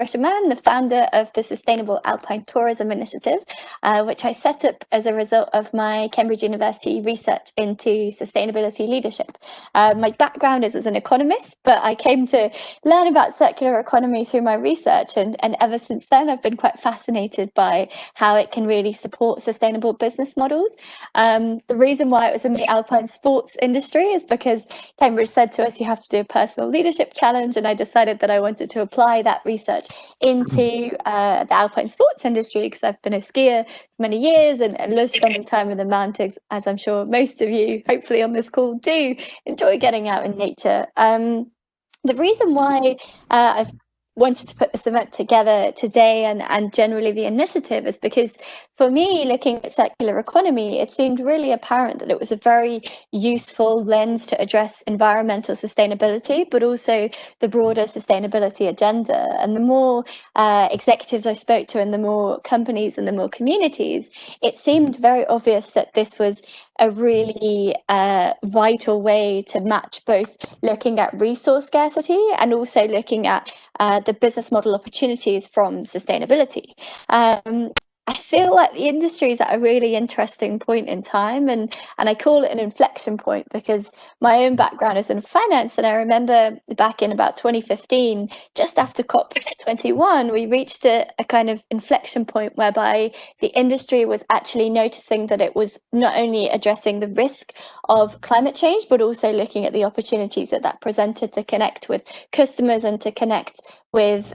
Rishman, the founder of the Sustainable Alpine Tourism Initiative, which I set up as a result of my Cambridge University research into sustainability leadership. My background is as an economist, but I came to learn about circular economy through my research, and ever since then I've been quite fascinated by how it can really support sustainable business models. The reason why it was in the alpine sports industry is because Cambridge said to us, you have to do a personal leadership challenge, and I decided that I wanted to apply that research into the alpine sports industry, because I've been a skier for many years and love spending time in the mountains, as I'm sure most of you, hopefully on this call, do enjoy getting out in nature. The reason why I've wanted to put this event together today and generally the initiative is because for me, looking at circular economy, it seemed really apparent that it was a very useful lens to address environmental sustainability, but also the broader sustainability agenda. And the more executives I spoke to and the more companies and the more communities, it seemed very obvious that this was a really vital way to match both looking at resource scarcity and also looking at the business model opportunities from sustainability. I feel like the industry is at a really interesting point in time, and I call it an inflection point because my own background is in finance, and I remember back in about 2015, just after COP21, we reached a kind of inflection point whereby the industry was actually noticing that it was not only addressing the risk of climate change, but also looking at the opportunities that presented to connect with customers and to connect with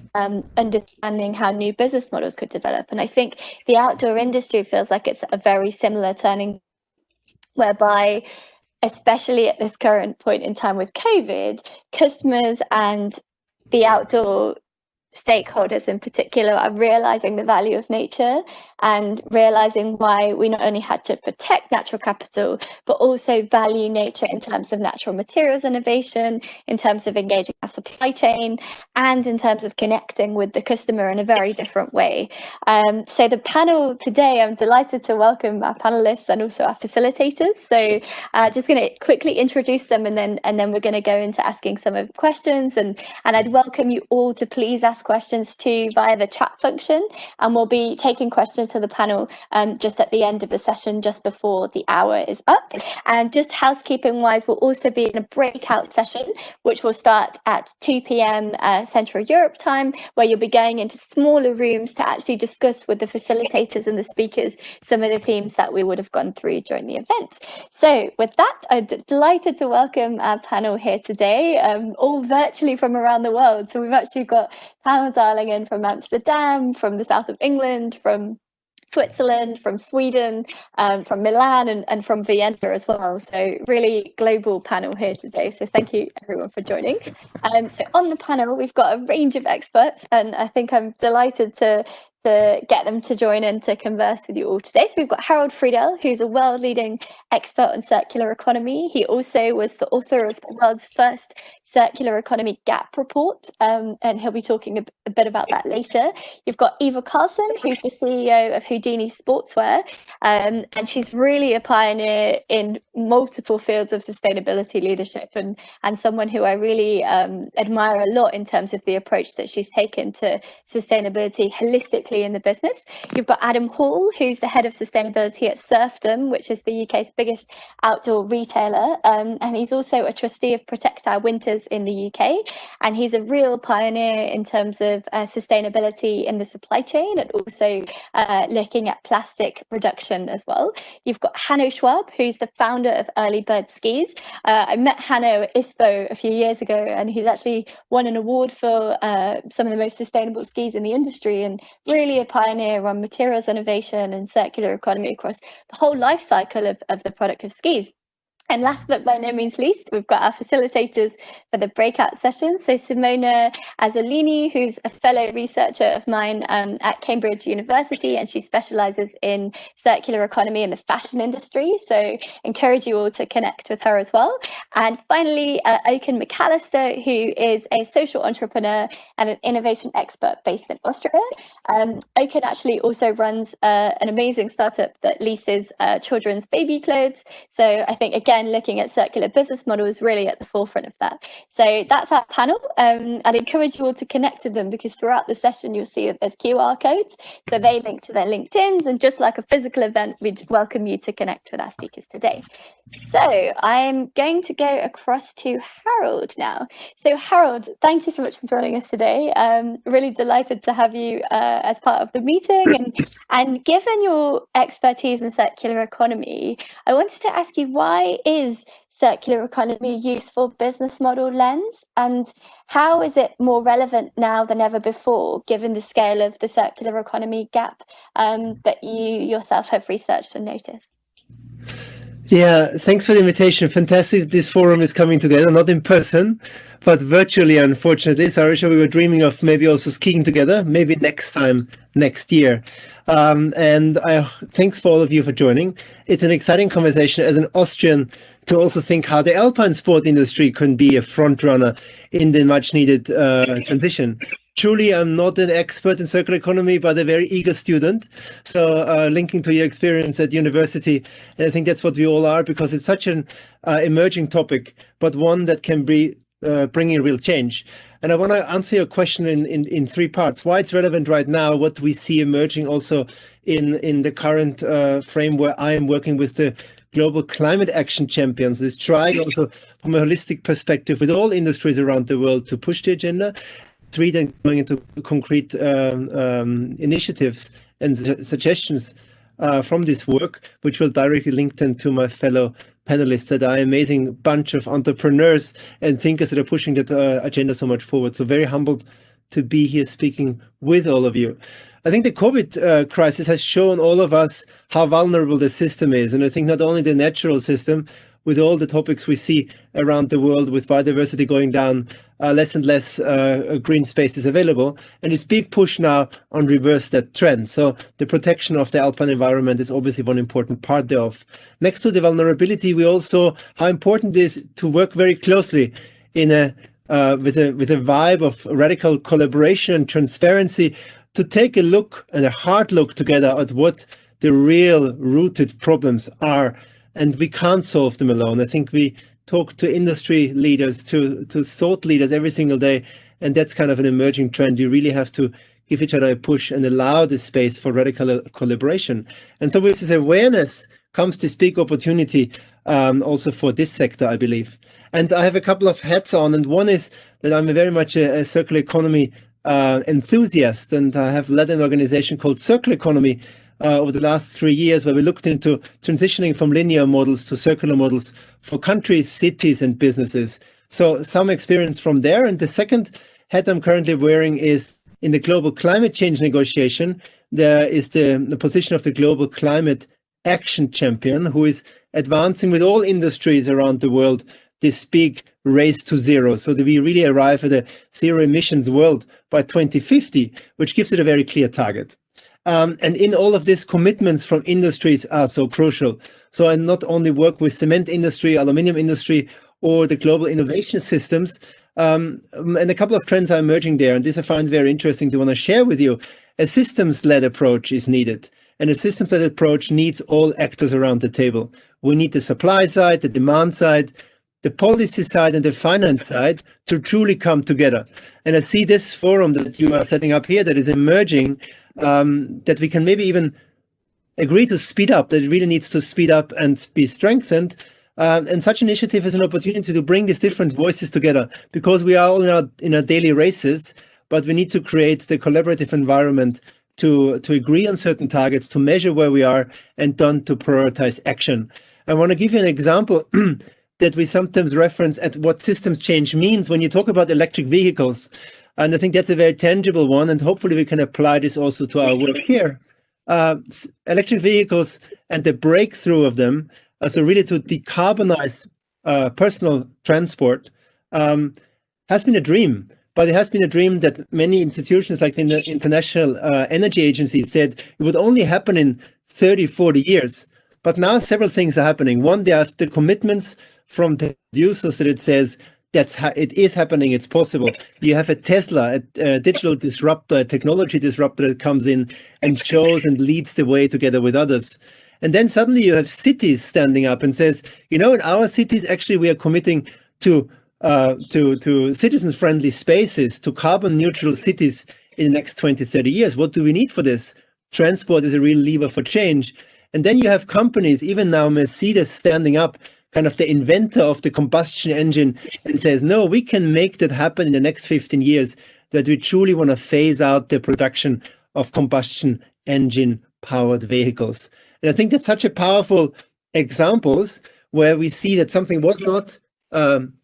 understanding how new business models could develop. And I think the outdoor industry feels like it's a very similar turning, whereby, especially at this current point in time with COVID, customers and the outdoor stakeholders in particular are realizing the value of nature and realizing why we not only had to protect natural capital, but also value nature in terms of natural materials innovation, in terms of engaging our supply chain, and in terms of connecting with the customer in a very different way. So the panel today, I'm delighted to welcome our panelists and also our facilitators. So just going to quickly introduce them, and then we're going to go into asking some of the questions, and I'd welcome you all to please ask questions too via the chat function, and we'll be taking questions to the panel just at the end of the session, just before the hour is up. And just housekeeping wise, we'll also be in a breakout session which will start at 2 p.m. Central Europe time, where you'll be going into smaller rooms to actually discuss with the facilitators and the speakers some of the themes that we would have gone through during the event. So with that, I'm delighted to welcome our panel here today, all virtually from around the world. So we've actually got Hanno dialing in from Amsterdam, from the south of England, from Switzerland, from Sweden, from Milan, and from Vienna as well. So really global panel here today. So thank you everyone for joining. So on the panel, we've got a range of experts, and I think I'm delighted to get them to join in to converse with you all today. So we've got Harald Friedl, who's a world-leading expert on circular economy. He also was the author of the world's first circular economy gap report, and he'll be talking a bit about that later. You've got Eva Karlsson, who's the CEO of Houdini Sportswear, and she's really a pioneer in multiple fields of sustainability leadership, and someone who I really admire a lot in terms of the approach that she's taken to sustainability holistically in the business. You've got Adam Hall, who's the head of sustainability at Surfdome, which is the UK's biggest outdoor retailer, and he's also a trustee of Protect Our Winters in the UK, and he's a real pioneer in terms of sustainability in the supply chain, and also looking at plastic reduction as well. You've got Hanno Schwab, who's the founder of Earlybird skis. I met Hanno at ISPO a few years ago, and he's actually won an award for some of the most sustainable skis in the industry, and really a pioneer on materials innovation and circular economy across the whole life cycle of the product of skis. And last but by no means least, we've got our facilitators for the breakout session. So Simona Azzolini, who's a fellow researcher of mine at Cambridge University, and she specialises in circular economy in the fashion industry. So encourage you all to connect with her as well. And finally, Okan McAllister, who is a social entrepreneur and an innovation expert based in Austria. Okan actually also runs an amazing startup that leases children's baby clothes. So I think, again, then looking at circular business models really at the forefront of that. So that's our panel. I'd encourage you all to connect with them, because throughout the session you'll see that there's QR codes, so they link to their LinkedIns, and just like a physical event, we'd welcome you to connect with our speakers today. So I'm going to go across to Harald now. So Harald, thank you so much for joining us today. Really delighted to have you as part of the meeting, and given your expertise in circular economy, I wanted to ask you, why is circular economy a useful business model lens, and how is it more relevant now than ever before, given the scale of the circular economy gap that you yourself have researched and noticed? Yeah, thanks for the invitation. Fantastic. This forum is coming together, not in person, but virtually, unfortunately. Sarisha, we were dreaming of maybe also skiing together, maybe next time, next year. And thanks for all of you for joining. It's an exciting conversation as an Austrian to also think how the Alpine sport industry can be a front runner in the much needed transition. Truly, I'm not an expert in circular economy, but a very eager student. So linking to your experience at university, and I think that's what we all are, because it's such an emerging topic, but one that can be bringing real change. And I want to answer your question in three parts. Why it's relevant right now, what we see emerging also in the current frame where I am working with the Global Climate Action Champions, this trying also from a holistic perspective with all industries around the world to push the agenda. Three, then going into concrete initiatives and suggestions from this work, which will directly link then to my fellow panelists that are an amazing bunch of entrepreneurs and thinkers that are pushing that agenda so much forward. So very humbled to be here speaking with all of you. I think the COVID crisis has shown all of us how vulnerable the system is. And I think not only the natural system, with all the topics we see around the world, with biodiversity going down, less and less green spaces available, and it's big push now on reverse that trend. So the protection of the Alpine environment is obviously one important part thereof. Next to the vulnerability, we also how important it is to work very closely in a with a vibe of radical collaboration and transparency, to take a look and a hard look together at what the real rooted problems are. And we can't solve them alone. I think we talk to industry leaders, to thought leaders every single day, and that's kind of an emerging trend. You really have to give each other a push and allow the space for radical collaboration. And so with this awareness comes this big opportunity also for this sector, I believe. And I have a couple of hats on, and one is that I'm very much a circular economy enthusiast, and I have led an organization called Circular Economy over the last 3 years, where we looked into transitioning from linear models to circular models for countries, cities, and businesses. So some experience from there. And the second hat I'm currently wearing is in the global climate change negotiation. There is the position of the Global Climate Action Champion, who is advancing with all industries around the world this big race to zero, so that we really arrive at a zero emissions world by 2050, which gives it a very clear target. And in all of this, commitments from industries are so crucial. So I not only work with cement industry, aluminium industry, or the global innovation systems, and a couple of trends are emerging there. And this I find very interesting to want to share with you. A systems-led approach is needed. And a systems-led approach needs all actors around the table. We need the supply side, the demand side, the policy side, and the finance side to truly come together. And I see this forum that you are setting up here that is emerging, that we can maybe even agree to speed up, that it really needs to speed up and be strengthened. And such initiative is an opportunity to bring these different voices together, because we are all in our daily races, but we need to create the collaborative environment to agree on certain targets, to measure where we are, and then to prioritize action. I want to give you an example that we sometimes reference at what systems change means when you talk about electric vehicles. And I think that's a very tangible one, and hopefully we can apply this also to our work here. Electric vehicles and the breakthrough of them, so really to decarbonize personal transport, has been a dream. But it has been a dream that many institutions like the International Energy Agency said it would only happen in 30, 40 years. But now several things are happening. One, there are the commitments from the users that it says it is happening, it's possible. You have a Tesla, a digital disruptor, a technology disruptor that comes in and shows and leads the way together with others. And then suddenly you have cities standing up and says, you know, in our cities, actually, we are committing to citizen-friendly spaces, to carbon-neutral cities in the next 20, 30 years. What do we need for this? Transport is a real lever for change. And then you have companies, even now Mercedes standing up, kind of the inventor of the combustion engine, and says, no, we can make that happen in the next 15 years, that we truly want to phase out the production of combustion engine powered vehicles. And I think that's such a powerful examples where we see that something was not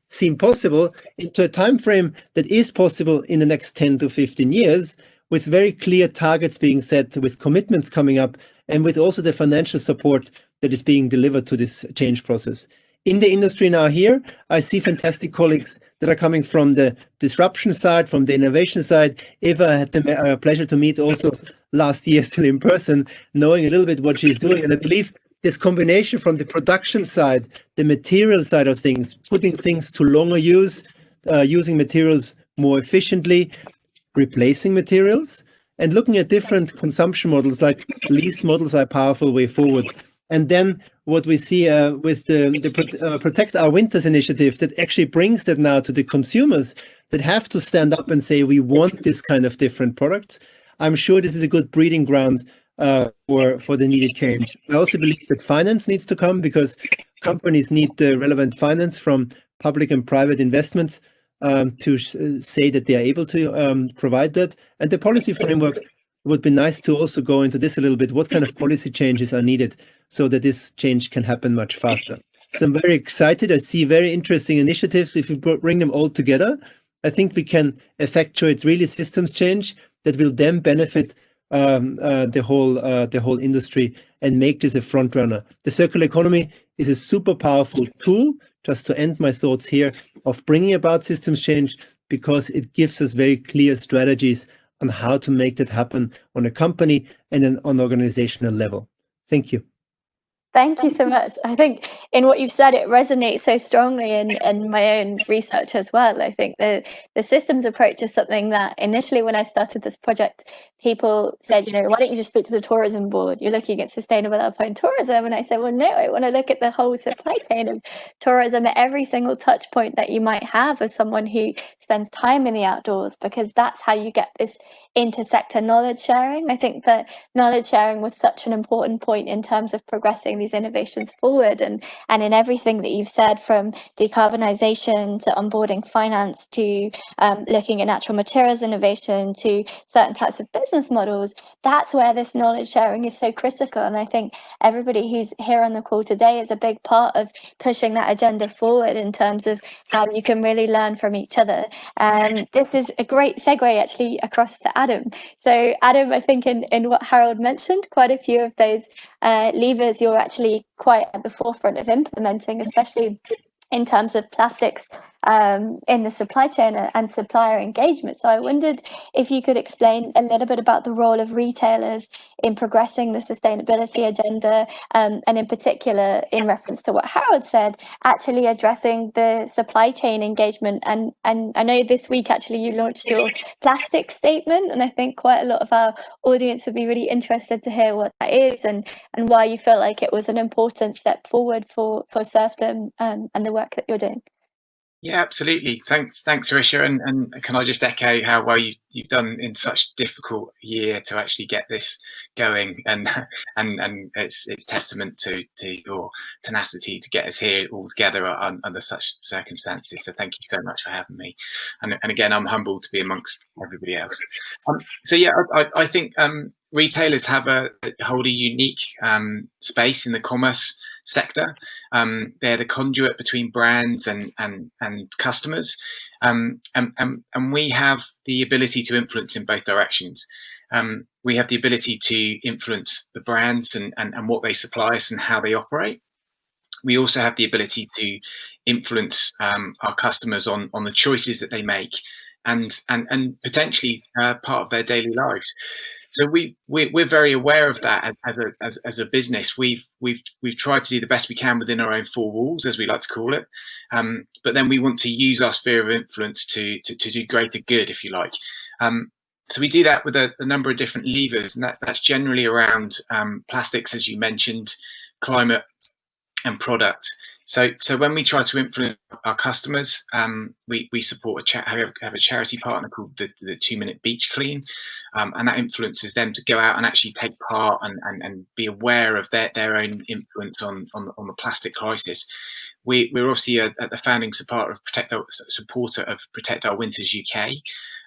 seem possible into a time frame that is possible in the next 10 to 15 years, with very clear targets being set, with commitments coming up, and with also the financial support that is being delivered to this change process. In the industry now here, I see fantastic colleagues that are coming from the disruption side, from the innovation side. Eva, I had the pleasure to meet also last year still in person, knowing a little bit what she's doing. And I believe this combination from the production side, the material side of things, putting things to longer use, using materials more efficiently, replacing materials, and looking at different consumption models, like lease models are a powerful way forward. And then what we see with the Protect Our Winters initiative, that actually brings that now to the consumers that have to stand up and say, we want this kind of different products. I'm sure this is a good breeding ground for the needed change. I also believe that finance needs to come, because companies need the relevant finance from public and private investments to say that they are able to provide that. And the policy framework would be nice to also go into this a little bit. What kind of policy changes are needed so that this change can happen much faster? So I'm very excited. I see very interesting initiatives. If we bring them all together, I think we can effectuate really systems change that will then benefit the whole industry and make this a front runner. The circular economy is a super powerful tool, just to end my thoughts here, of bringing about systems change, because it gives us very clear strategies on how to make that happen on a company and then on organizational level. Thank you. Thank you so much. I think in what you've said, it resonates so strongly in my own research as well. I think the systems approach is something that initially, when I started this project, people said, you know, why don't you just speak to the tourism board? You're looking at sustainable alpine tourism. And I said, well, no, I want to look at the whole supply chain of tourism, at every single touch point that you might have as someone who spends time in the outdoors, because that's how you get this intersector knowledge sharing. I think that knowledge sharing was such an important point in terms of progressing these innovations forward, and in everything that you've said, from decarbonisation to onboarding finance to looking at natural materials innovation to certain types of business models, that's where this knowledge sharing is so critical. And I think everybody who's here on the call today is a big part of pushing that agenda forward in terms of how you can really learn from each other. This is a great segue actually across to Adam. So Adam, I think in what Harald mentioned, quite a few of those levers you're actually quite at the forefront of implementing, especially in terms of plastics in the supply chain and supplier engagement. So I wondered if you could explain a little bit about the role of retailers in progressing the sustainability agenda, and in particular, in reference to what Harald said, actually addressing the supply chain engagement. And I know this week actually you launched your plastic statement, and I think quite a lot of our audience would be really interested to hear what that is and why you feel like it was an important step forward for Surfdome and the work that you're doing. Yeah, absolutely. Thanks, Risha. And can I just echo how well you've done in such a difficult year to actually get this going, and it's testament to your tenacity to get us here all together under such circumstances. So thank you so much for having me. And again, I'm humbled to be amongst everybody else. So yeah, I think retailers hold a unique space in the commerce sector. They're the conduit between brands and customers, and we have the ability to influence in both directions. We have the ability to influence the brands and what they supply us and how they operate. We also have the ability to influence our customers on the choices that they make and potentially part of their daily lives. So we're very aware of that as a business. We've tried to do the best we can within our own four walls, as we like to call it. But then we want to use our sphere of influence to do greater good, if you like. So we do that with a number of different levers, and that's generally around plastics, as you mentioned, climate, and product. So when we try to influence our customers, we support have a charity partner called the 2 Minute Beach Clean, and that influences them to go out and actually take part and be aware of their own influence on the plastic crisis. We're obviously at the founding supporter of Protect Our Winters UK,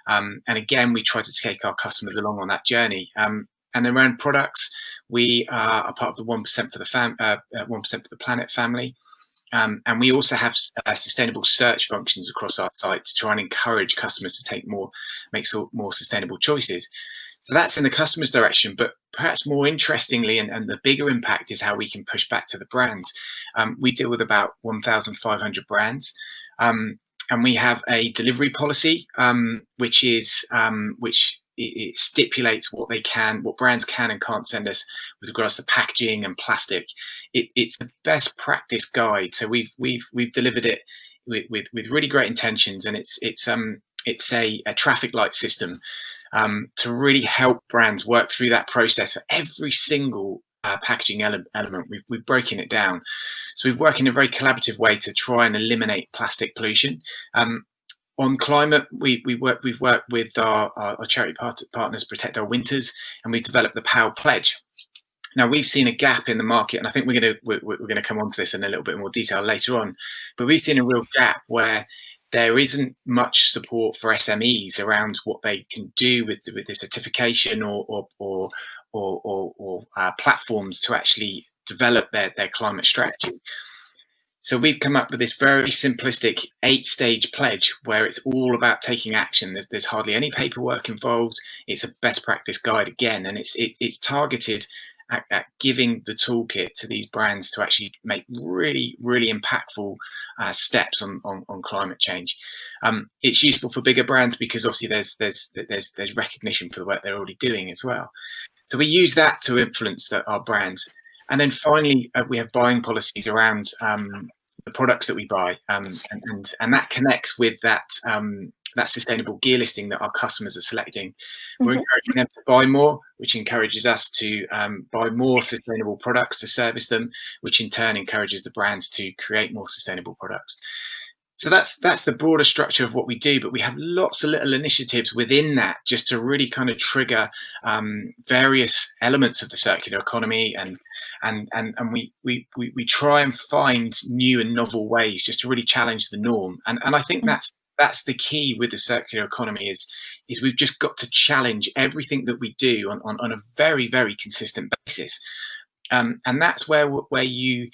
and again we try to take our customers along on that journey. And around products, we are a part of the 1% for the 1% for the Planet family. And we also have sustainable search functions across our site to try and encourage customers to make more sustainable choices. So that's in the customer's direction, but perhaps more interestingly, and the bigger impact is how we can push back to the brands. We deal with about 1,500 brands, and we have a delivery policy, which it stipulates what brands can and can't send us with regards to packaging and plastic. It's a best practice guide. So we've delivered it with really great intentions, and it's a traffic light system to really help brands work through that process for every single packaging element. We've broken it down. So we've worked in a very collaborative way to try and eliminate plastic pollution. On climate, we've worked with our charity partners, Protect Our Winters, and we developed the POW Pledge. Now we've seen a gap in the market, and I think we're going to come on to this in a little bit more detail later on. But we've seen a real gap where there isn't much support for SMEs around what they can do with the certification or platforms to actually develop their climate strategy. So we've come up with this very simplistic 8-stage pledge where it's all about taking action. There's hardly any paperwork involved. It's a best practice guide again, and it's targeted at giving the toolkit to these brands to actually make really, really impactful steps on climate change. It's useful for bigger brands because obviously there's recognition for the work they're already doing as well. So we use that to influence our brands. And then finally, we have buying policies around the products that we buy, and that connects with that sustainable gear listing that our customers are selecting. We're encouraging them to buy more, which encourages us to buy more sustainable products to service them, which in turn encourages the brands to create more sustainable products. So that's the broader structure of what we do, but we have lots of little initiatives within that just to really kind of trigger various elements of the circular economy, and we try and find new and novel ways just to really challenge the norm. And I think that's the key with the circular economy is we've just got to challenge everything that we do on a very, very consistent basis. And that's where you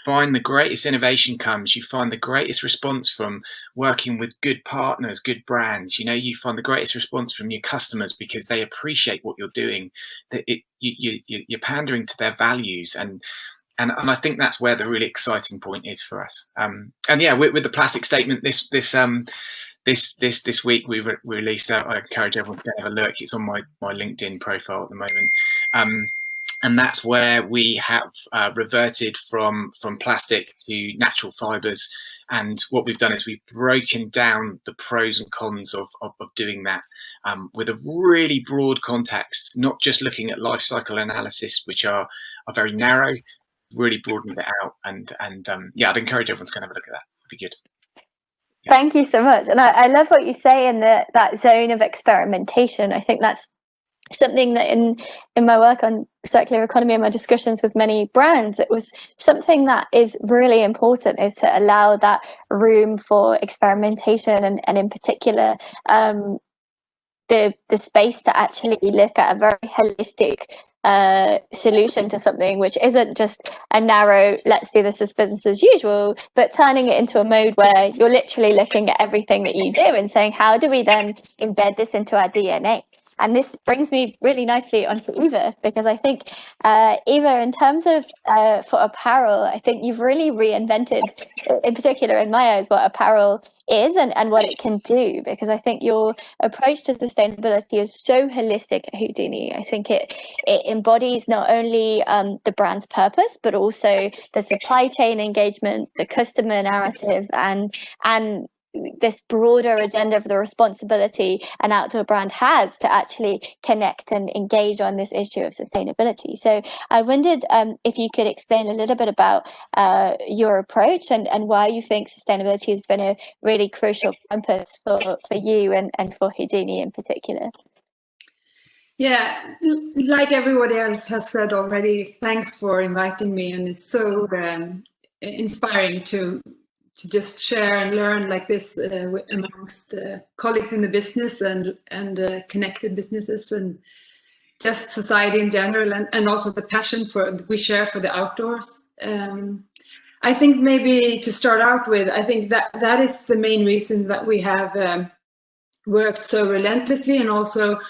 find the greatest innovation comes. You find the greatest response from working with good partners, good brands. You find the greatest response from your customers because they appreciate what you're doing. That you're pandering to their values, and I think that's where the really exciting point is for us. And yeah, with the plastic statement, this week we released out. I encourage everyone to go have a look. It's on my LinkedIn profile at the moment. And that's where we have reverted from plastic to natural fibres. And what we've done is we've broken down the pros and cons of doing that with a really broad context, not just looking at life cycle analysis, which are very narrow, really broadened it out. And yeah, I'd encourage everyone to kind of have a look at that. It'd be good. Yeah. Thank you so much. And I love what you say in that zone of experimentation. I think that's something that in my work on circular economy and my discussions with many brands, it was something that is really important, is to allow that room for experimentation and in particular the space to actually look at a very holistic solution to something, which isn't just a narrow let's do this as business as usual, but turning it into a mode where you're literally looking at everything that you do and saying, how do we then embed this into our DNA? And this brings me really nicely onto Eva, because I think, Eva, in terms of for apparel, I think you've really reinvented, in particular in my eyes, what apparel is and what it can do, because I think your approach to sustainability is so holistic at Houdini. I think it embodies not only the brand's purpose, but also the supply chain engagement, the customer narrative, and this broader agenda of the responsibility an outdoor brand has to actually connect and engage on this issue of sustainability. So I wondered if you could explain a little bit about your approach and why you think sustainability has been a really crucial compass for you and for Houdini in particular. Yeah, like everybody else has said already, thanks for inviting me, and it's so inspiring to just share and learn like this amongst colleagues in the business and connected businesses and just society in general, and also the passion we share for the outdoors. I think maybe to start out with, I think that is the main reason that we have worked so relentlessly and also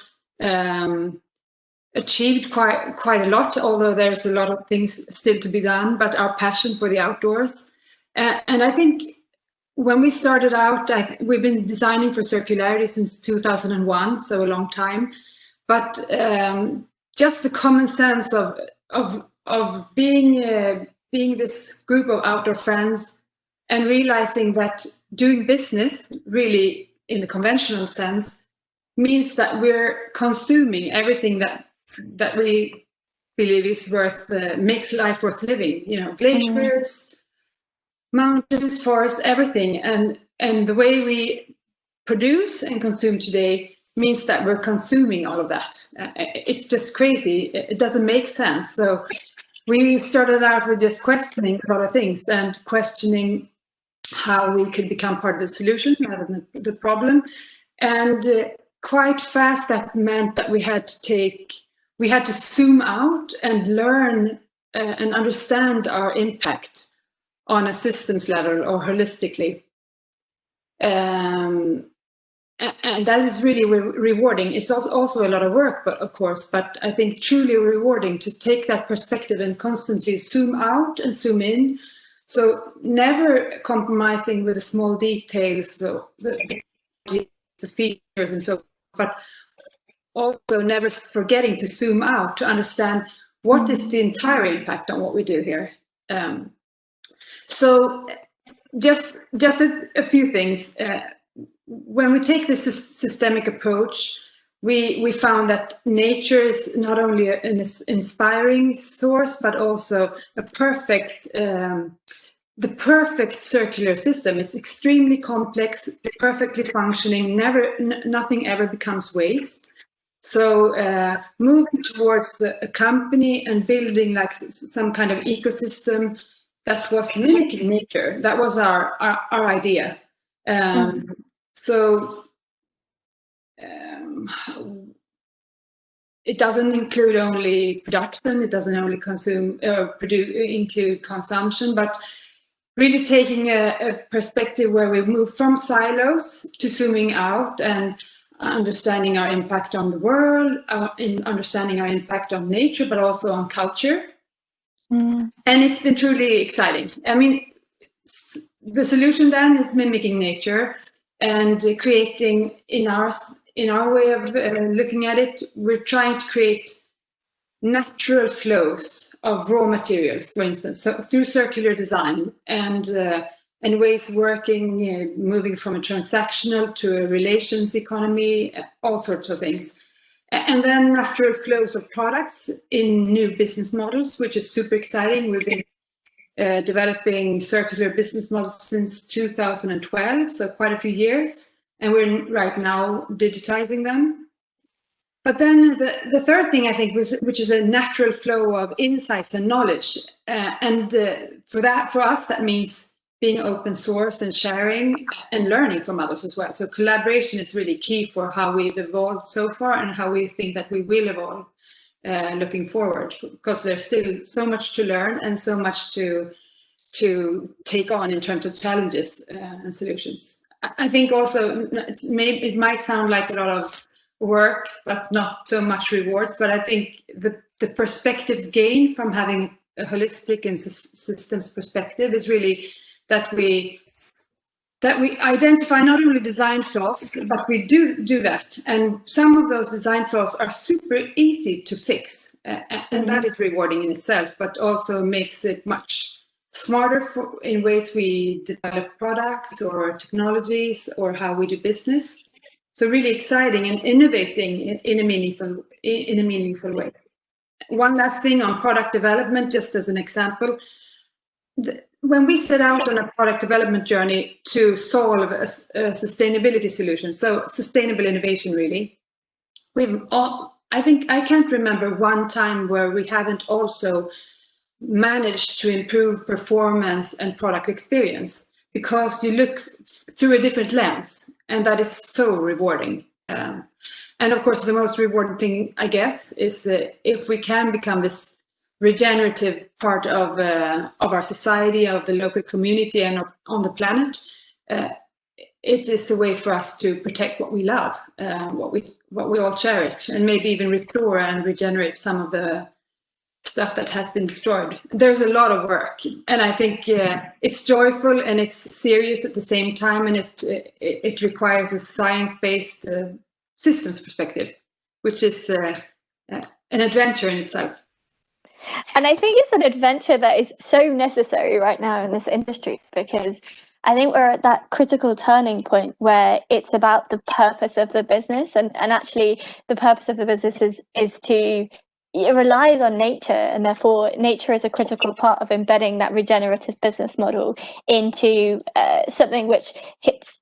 achieved quite a lot, although there's a lot of things still to be done, but our passion for the outdoors. And I think when we started out, we've been designing for circularity since 2001, so a long time. But just the common sense of being this group of outdoor friends and realizing that doing business really in the conventional sense means that we're consuming everything that we believe is makes life worth living. You know, glaciers, mountains, forests, everything. And the way we produce and consume today means that we're consuming all of that. It's just crazy. It doesn't make sense. So we started out with just questioning a lot of things and questioning how we could become part of the solution rather than the problem. And quite fast, that meant that we had to zoom out and learn and understand our impact on a systems level or holistically. And that is really rewarding. It's also a lot of work, but of course, but I think truly rewarding to take that perspective and constantly zoom out and zoom in. So never compromising with the small details, so the features and so on, but also never forgetting to zoom out to understand what is the entire impact on what we do here. So just a few things. When we take this systemic approach, we found that nature is not only an inspiring source, but also the perfect circular system. It's extremely complex, perfectly functioning, nothing ever becomes waste. So moving towards a company and building like some kind of ecosystem that was mimicking nature, that was our idea. So it doesn't include only production, it doesn't only include consumption, but really taking a perspective where we move from silos to zooming out and understanding our impact on the world, understanding our impact on nature, but also on culture. And it's been truly exciting. I mean, the solution then is mimicking nature and creating in our way of looking at it, we're trying to create natural flows of raw materials, for instance, so through circular design and ways working, moving from a transactional to a relations economy, all sorts of things. And then natural flows of products in new business models, which is super exciting. We've been developing circular business models since 2012, so quite a few years. And we're right now digitizing them. But then the third thing, I think, which is a natural flow of insights and knowledge. For us, that means being open source and sharing and learning from others as well. So collaboration is really key for how we've evolved so far and how we think that we will evolve looking forward, because there's still so much to learn and so much to take on in terms of challenges and solutions. I think also it might sound like a lot of work, but not so much rewards. But I think the perspectives gained from having a holistic and systems perspective is really that we identify not only design flaws, but we do that. And some of those design flaws are super easy to fix. And that is rewarding in itself, but also makes it much smarter in ways we develop products or technologies or how we do business. So really exciting and innovating in a meaningful way. One last thing on product development, just as an example. When we set out on a product development journey to solve a sustainability solution, so sustainable innovation really, I think I can't remember one time where we haven't also managed to improve performance and product experience, because you look through a different lens, and that is so rewarding. And of course, the most rewarding thing, I guess, is if we can become this regenerative part of our society, of the local community, and on the planet. It is a way for us to protect what we love, what we all cherish, and maybe even restore and regenerate some of the stuff that has been destroyed. There's a lot of work, and I think it's joyful and it's serious at the same time, and it requires a science-based systems perspective, which is an adventure in itself. And I think it's an adventure that is so necessary right now in this industry, because I think we're at that critical turning point where it's about the purpose of the business, and actually the purpose of the business is to, it relies on nature, and therefore nature is a critical part of embedding that regenerative business model into something which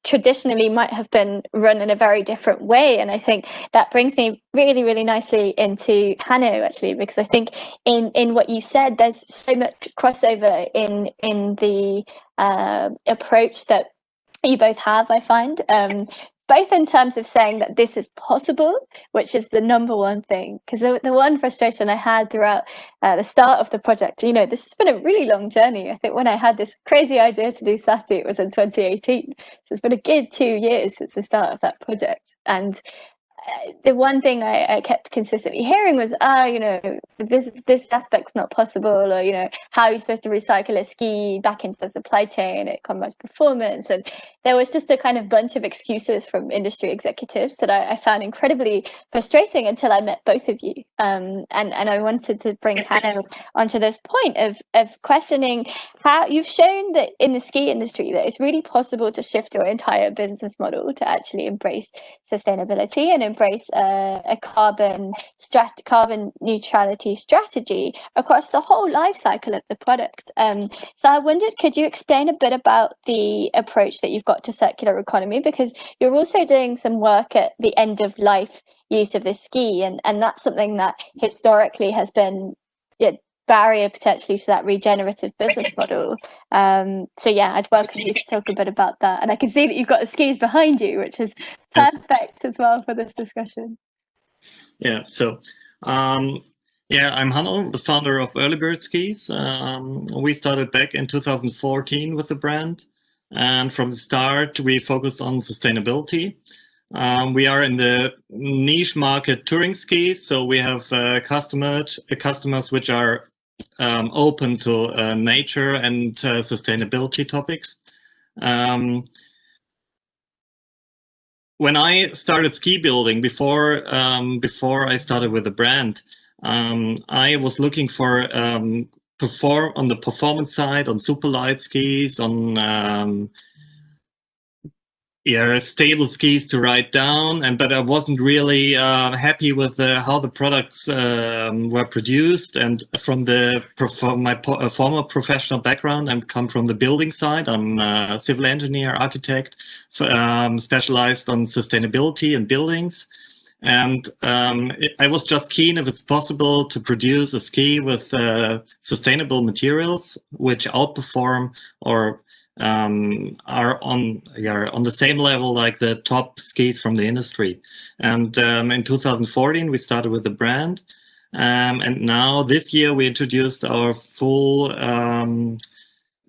traditionally might have been run in a very different way. And I think that brings me really, really nicely into Hanno, actually, because I think in what you said, there's so much crossover in the approach that you both have, I find. Both in terms of saying that this is possible, which is the number one thing, because the one frustration I had throughout the start of the project, you know, this has been a really long journey. I think when I had this crazy idea to do Sati, it was in 2018. So it's been a good 2 years since the start of that project. And the one thing I kept consistently hearing was, you know, this aspect's not possible, or, you know, how are you supposed to recycle a ski back into the supply chain at commerce performance? And there was just a kind of bunch of excuses from industry executives that I found incredibly frustrating until I met both of you. And I wanted to bring Hanno onto this point of questioning how you've shown that in the ski industry that it's really possible to shift your entire business model to actually embrace sustainability and embrace a carbon neutrality strategy across the whole life cycle of the product. So I wondered, could you explain a bit about the approach that you've got to circular economy, because you're also doing some work at the end of life use of the ski, and that's something that historically has been barrier potentially to that regenerative business model. So yeah, I'd welcome you to talk a bit about that. And I can see that you've got the skis behind you, which is perfect as well for this discussion. Yeah, so yeah, I'm Hanno, the founder of Earlybird skis. We started back in 2014 with the brand, and from the start we focused on sustainability. We are in the niche market touring skis, so we have customers which are open to nature and sustainability topics. When I started ski building, before I started with the brand, I was looking for perform on the performance side, on super light skis, on stable skis to ride down, but I wasn't really happy with how the products were produced. And from my former professional background, I come from the building side. I'm a civil engineer, architect, specialized on sustainability and buildings. And I was just keen if it's possible to produce a ski with sustainable materials which outperform or are on the same level like the top skis from the industry. And in 2014 we started with the brand, and now this year we introduced our full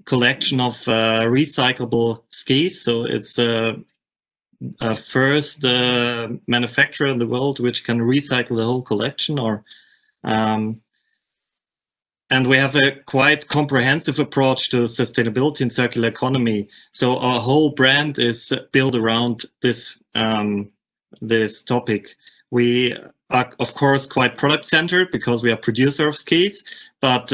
collection of recyclable skis. So it's a first manufacturer in the world which can recycle the whole collection, or and we have a quite comprehensive approach to sustainability and circular economy. So our whole brand is built around this this topic. We are, of course, quite product-centered because we are a producer of skis, but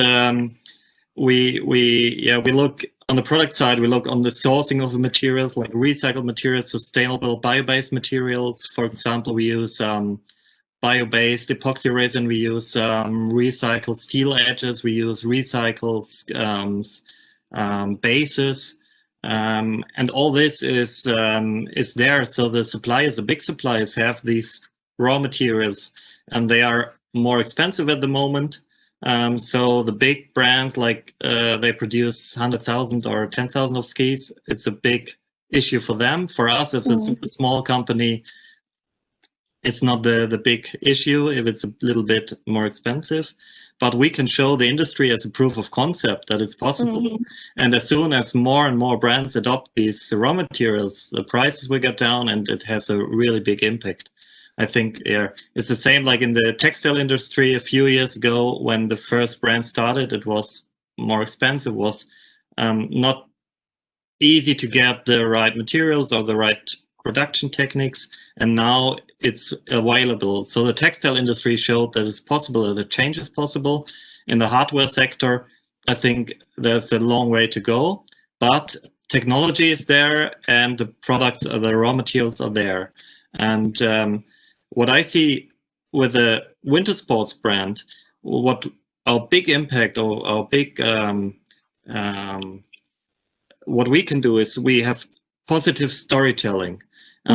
we look on the product side. We look on the sourcing of the materials, like recycled materials, sustainable bio-based materials. For example, we use bio-based epoxy resin. We use recycled steel edges. We use recycled bases. And all this is there. So the suppliers, the big suppliers, have these raw materials, and they are more expensive at the moment. So the big brands, like they produce 100,000 or 10,000 of skis, it's a big issue for them. For us, as a small company, it's not the big issue if it's a little bit more expensive. But we can show the industry as a proof of concept that it's possible. And as soon as more and more brands adopt these raw materials, the prices will get down, and it has a really big impact. I think it's the same like in the textile industry a few years ago when the first brand started. It was more expensive, was not easy to get the right materials or the right production techniques, and now it's available. So the textile industry showed that it's possible, that change is possible. In the hardware sector, I think there's a long way to go, but technology is there, and the products, the raw materials are there. And what I see with the winter sports brand, what our big impact or our big what we can do is we have positive storytelling.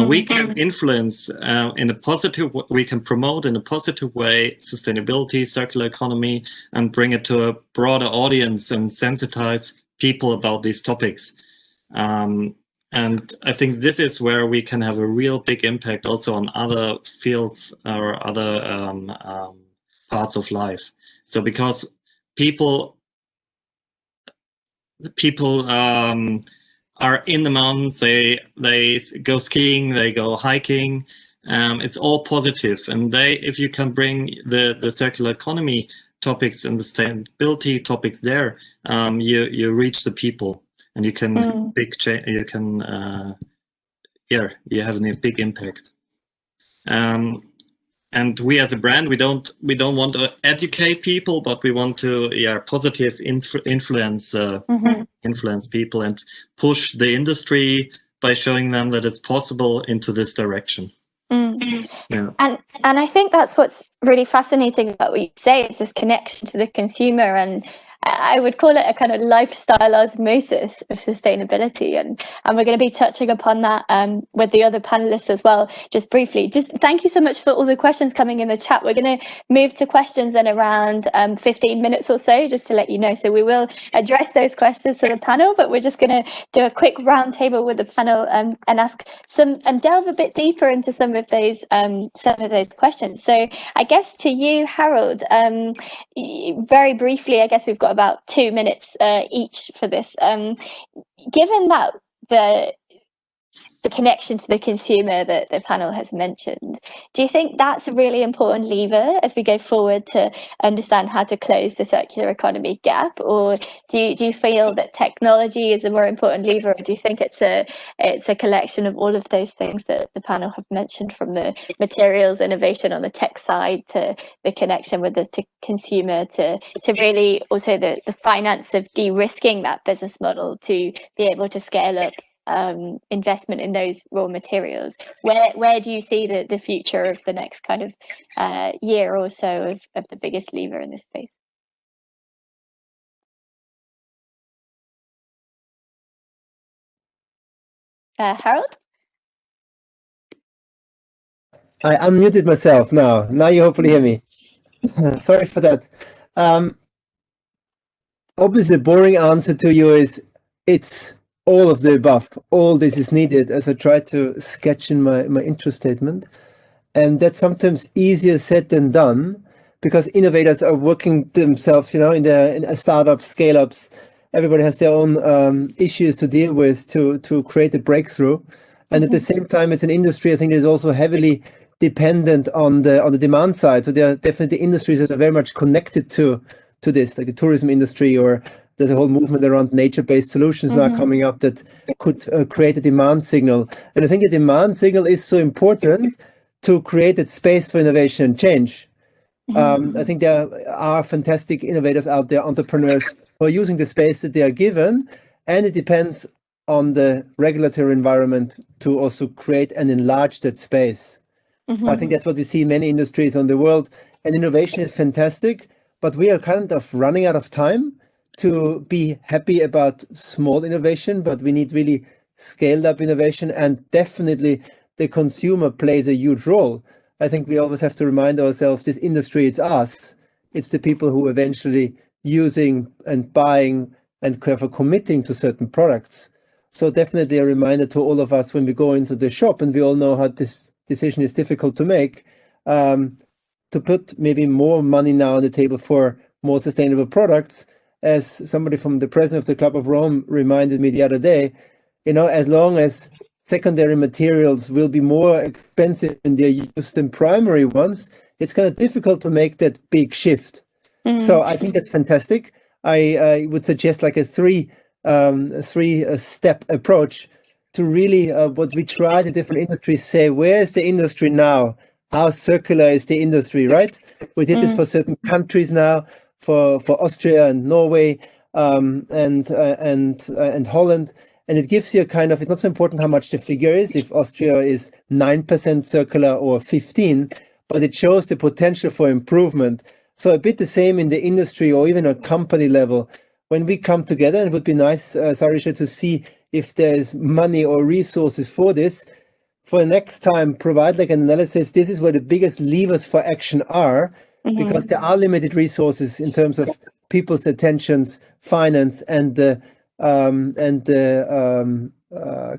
We can influence in a positive. We can promote in a positive way sustainability, circular economy, and bring it to a broader audience and sensitize people about these topics. And I think this is where we can have a real big impact also on other fields or other parts of life. So because people are in the mountains, they go skiing, they go hiking. It's all positive, and if you can bring the circular economy topics and the sustainability topics there, you reach the people, and you can you have a big impact. And we as a brand, we don't want to educate people, but we want to positive influence influence people and push the industry by showing them that it's possible into this direction. Yeah. And I think that's what's really fascinating about what you say, is this connection to the consumer, and I would call it a kind of lifestyle osmosis of sustainability, and we're going to be touching upon that with the other panelists as well, just briefly. Just thank you so much for all the questions coming in the chat. We're going to move to questions in around 15 minutes or so, just to let you know. So we will address those questions to the panel, but we're just going to do a quick roundtable with the panel and ask some and delve a bit deeper into some of those questions. So I guess to you, Harald, very briefly, I guess we've got about 2 minutes each for this. Given that the connection to the consumer that the panel has mentioned, do you think that's a really important lever as we go forward to understand how to close the circular economy gap? Or do you feel that technology is a more important lever, or do you think it's a collection of all of those things that the panel have mentioned, from the materials innovation on the tech side to the connection with the consumer to really also the finance of de-risking that business model to be able to scale up investment in those raw materials? Where do you see the future of the next kind of year or so of the biggest lever in this space? Harald? I unmuted myself now. Now you hopefully hear me. Sorry for that. Obviously, the boring answer to you is it's all of the above. All this is needed, as I tried to sketch in my intro statement. And that's sometimes easier said than done, because innovators are working themselves, in startups, scale-ups. Everybody has their own issues to deal with to create a breakthrough. And at the same time, it's an industry, I think, that is also heavily dependent on the demand side. So there are definitely industries that are very much connected to this, like the tourism industry, or there's a whole movement around nature-based solutions now coming up that could create a demand signal. And I think a demand signal is so important to create that space for innovation and change. I think there are fantastic innovators out there, entrepreneurs who are using the space that they are given, and it depends on the regulatory environment to also create and enlarge that space. I think that's what we see in many industries on the world, and innovation is fantastic, but we are kind of running out of time to be happy about small innovation, but we need really scaled up innovation, and definitely the consumer plays a huge role. I think we always have to remind ourselves, this industry, it's us. It's the people who eventually using and buying and committing to certain products. So definitely a reminder to all of us when we go into the shop, and we all know how this decision is difficult to make, to put maybe more money now on the table for more sustainable products. As somebody from the president of the Club of Rome reminded me the other day, as long as secondary materials will be more expensive when they're used than primary ones, it's kind of difficult to make that big shift. So I think that's fantastic. I would suggest like a three-step approach to really what we tried in different industries, say, where is the industry now? How circular is the industry, right? We did this for certain countries now, for Austria and Norway and Holland. And it gives you a kind of, it's not so important how much the figure is, if Austria is 9% circular or 15, but it shows the potential for improvement. So a bit the same in the industry or even a company level. When we come together, and it would be nice, Sarisha, to see if there's money or resources for this. For next time, provide like an analysis. This is where the biggest levers for action are, because there are limited resources in terms of people's attentions, finance, and the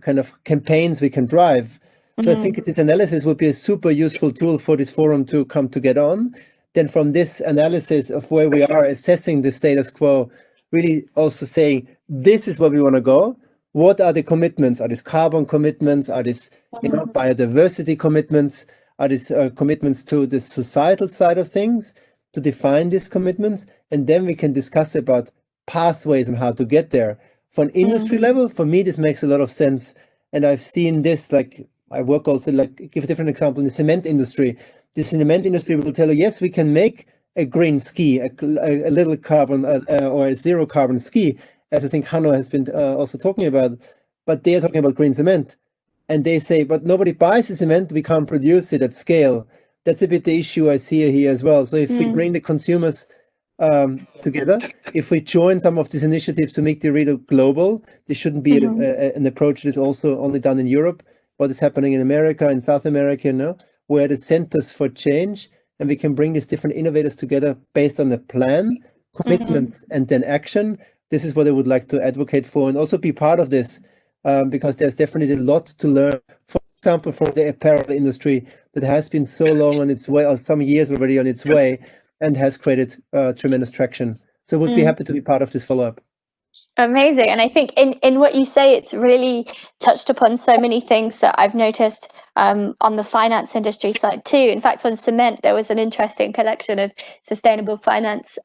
kind of campaigns we can drive. So I think this analysis would be a super useful tool for this forum to come together on. Then from this analysis of where we are assessing the status quo, really also saying, this is where we want to go. What are the commitments? Are these carbon commitments? Are these biodiversity commitments? Are these commitments to the societal side of things? To define these commitments, and then we can discuss about pathways and how to get there. For an industry level, for me, this makes a lot of sense. And I've seen this, like I work also, like give a different example in the cement industry. The cement industry will tell you, yes, we can make a green ski, a little carbon or a zero carbon ski, as I think Hanno has been also talking about, but they are talking about green cement. And they say, but nobody buys the cement, we can't produce it at scale. That's a bit the issue I see here as well. So if we bring the consumers together, if we join some of these initiatives to make the real global, this shouldn't be an approach that is also only done in Europe. What is happening in America, in South America, where the centers for change, and we can bring these different innovators together based on the plan, commitments, and then action. This is what I would like to advocate for, and also be part of this, because there's definitely a lot to learn. For example, from the apparel industry that has been so long on its way, or some years already on its way, and has created tremendous traction. So would be happy to be part of this follow-up. Amazing. And I think in what you say, it's really touched upon so many things that I've noticed on the finance industry side too. In fact, on cement, there was an interesting collection of sustainable finance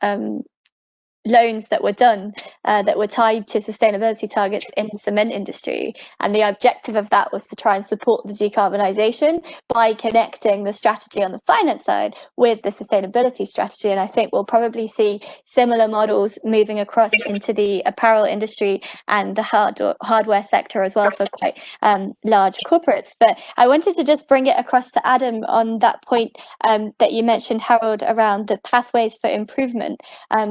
loans that were done that were tied to sustainability targets in the cement industry, and the objective of that was to try and support the decarbonisation by connecting the strategy on the finance side with the sustainability strategy. And I think we'll probably see similar models moving across into the apparel industry and the hardware sector as well for quite large corporates. But I wanted to just bring it across to Adam on that point that you mentioned, Harald, around the pathways for improvement,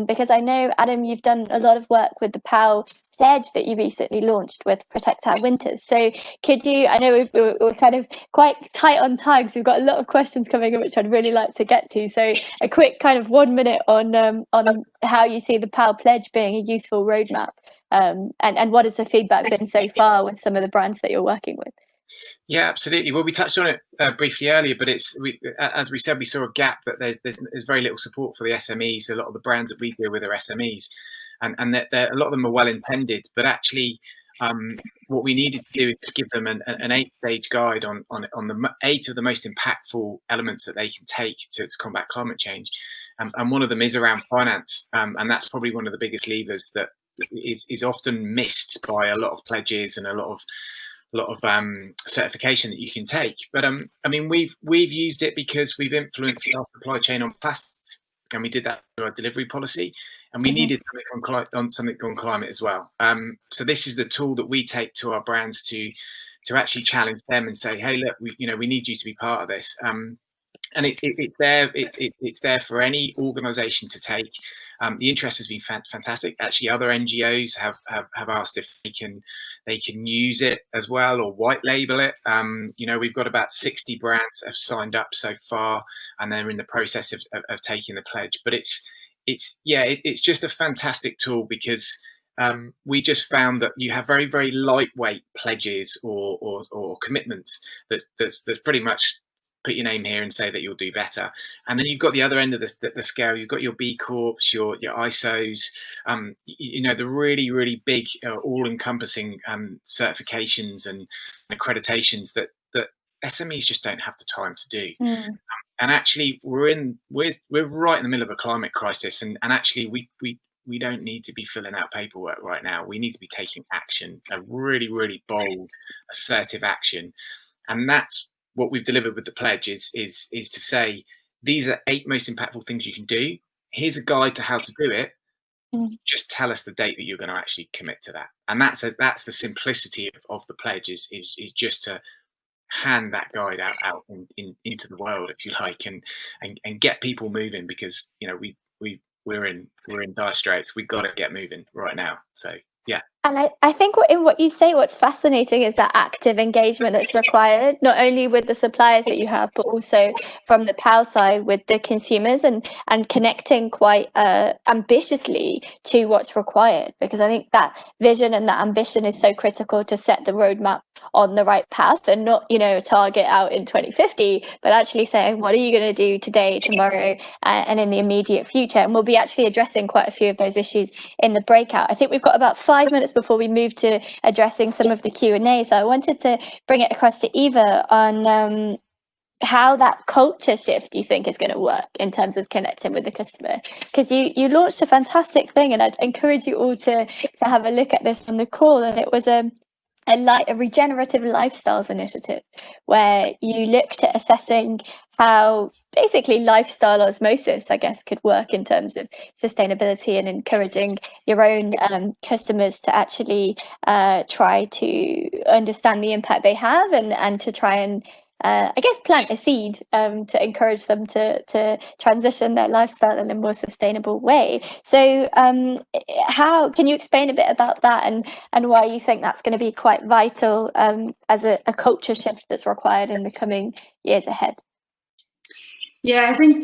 because I know, Adam, you've done a lot of work with the POW pledge that you recently launched with Protect Our Winters. So could you, I know we're kind of quite tight on time because we've got a lot of questions coming in, which I'd really like to get to. So a quick kind of 1 minute on how you see the POW pledge being a useful roadmap, and what has the feedback been so far with some of the brands that you're working with? Yeah, absolutely. Well, we touched on it briefly earlier, but as we said, we saw a gap that there's very little support for the SMEs. A lot of the brands that we deal with are SMEs, and that a lot of them are well intended, but actually, what we needed to do is just give them an 8-stage guide on the 8 of the most impactful elements that they can take to combat climate change, and one of them is around finance, and that's probably one of the biggest levers that is often missed by a lot of pledges and a lot of certification that you can take. But I mean, we've used it because we've influenced our supply chain on plastics, and we did that through our delivery policy. and we needed something on climate as well. So this is the tool that we take to our brands to actually challenge them and say, hey, look, we need you to be part of this. And it's there for any organisation to take. The interest has been fantastic. Actually, other NGOs have asked if they can use it as well or white label it. We've got about 60 brands have signed up so far, and they're in the process of taking the pledge. But it's just a fantastic tool because we just found that you have very, very lightweight pledges or commitments that's pretty much put your name here and say that you'll do better. And then you've got the other end of the scale. You've got your B Corps, your ISOs, the really, really big, all-encompassing certifications and accreditations that SMEs just don't have the time to do. And actually, we're right in the middle of a climate crisis, and actually we don't need to be filling out paperwork right now. We need to be taking action, a really, really bold, assertive action, and that's what we've delivered with the pledge is to say, these are 8 most impactful things you can do. Here's a guide to how to do it. Just tell us the date that you're going to actually commit to that. And that's the simplicity of the pledge is just to hand that guide out into the world, if you like, and get people moving, because we're in dire straits. We've got to get moving right now. So yeah. And I think in what you say, what's fascinating is that active engagement that's required, not only with the suppliers that you have, but also from the PAL side with the consumers, and connecting quite ambitiously to what's required. Because I think that vision and that ambition is so critical to set the roadmap on the right path, and not, target out in 2050, but actually saying, what are you going to do today, tomorrow, and in the immediate future? And we'll be actually addressing quite a few of those issues in the breakout. I think we've got about 5 minutes before we move to addressing some of the Q&A. So I wanted to bring it across to Eva on how that culture shift you think is going to work in terms of connecting with the customer. Because you launched a fantastic thing, and I'd encourage you all to have a look at this on the call. And it was a regenerative lifestyles initiative, where you looked at assessing how basically lifestyle osmosis, I guess, could work in terms of sustainability, and encouraging your own customers to actually try to understand the impact they have, and to try and plant a seed to encourage them to transition their lifestyle in a more sustainable way. So how can you explain a bit about that, and why you think that's going to be quite vital as a culture shift that's required in the coming years ahead? Yeah, I think,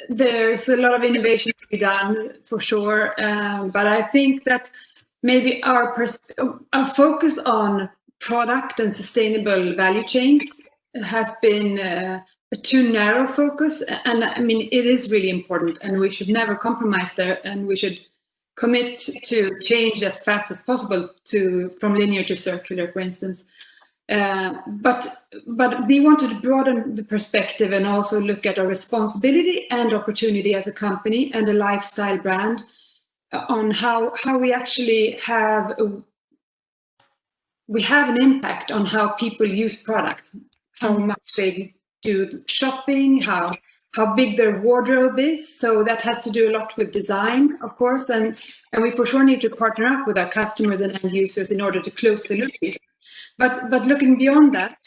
there's a lot of innovation to be done for sure. But I think that maybe our focus on product and sustainable value chains has been a too narrow focus. And it is really important, and we should never compromise there, and we should commit to change as fast as possible from linear to circular, for instance. But we wanted to broaden the perspective and also look at our responsibility and opportunity as a company and a lifestyle brand on how we actually have an impact on how people use products, how much they do shopping, how big their wardrobe is. So that has to do a lot with design, of course, and we for sure need to partner up with our customers and end users in order to close the loop. But looking beyond that,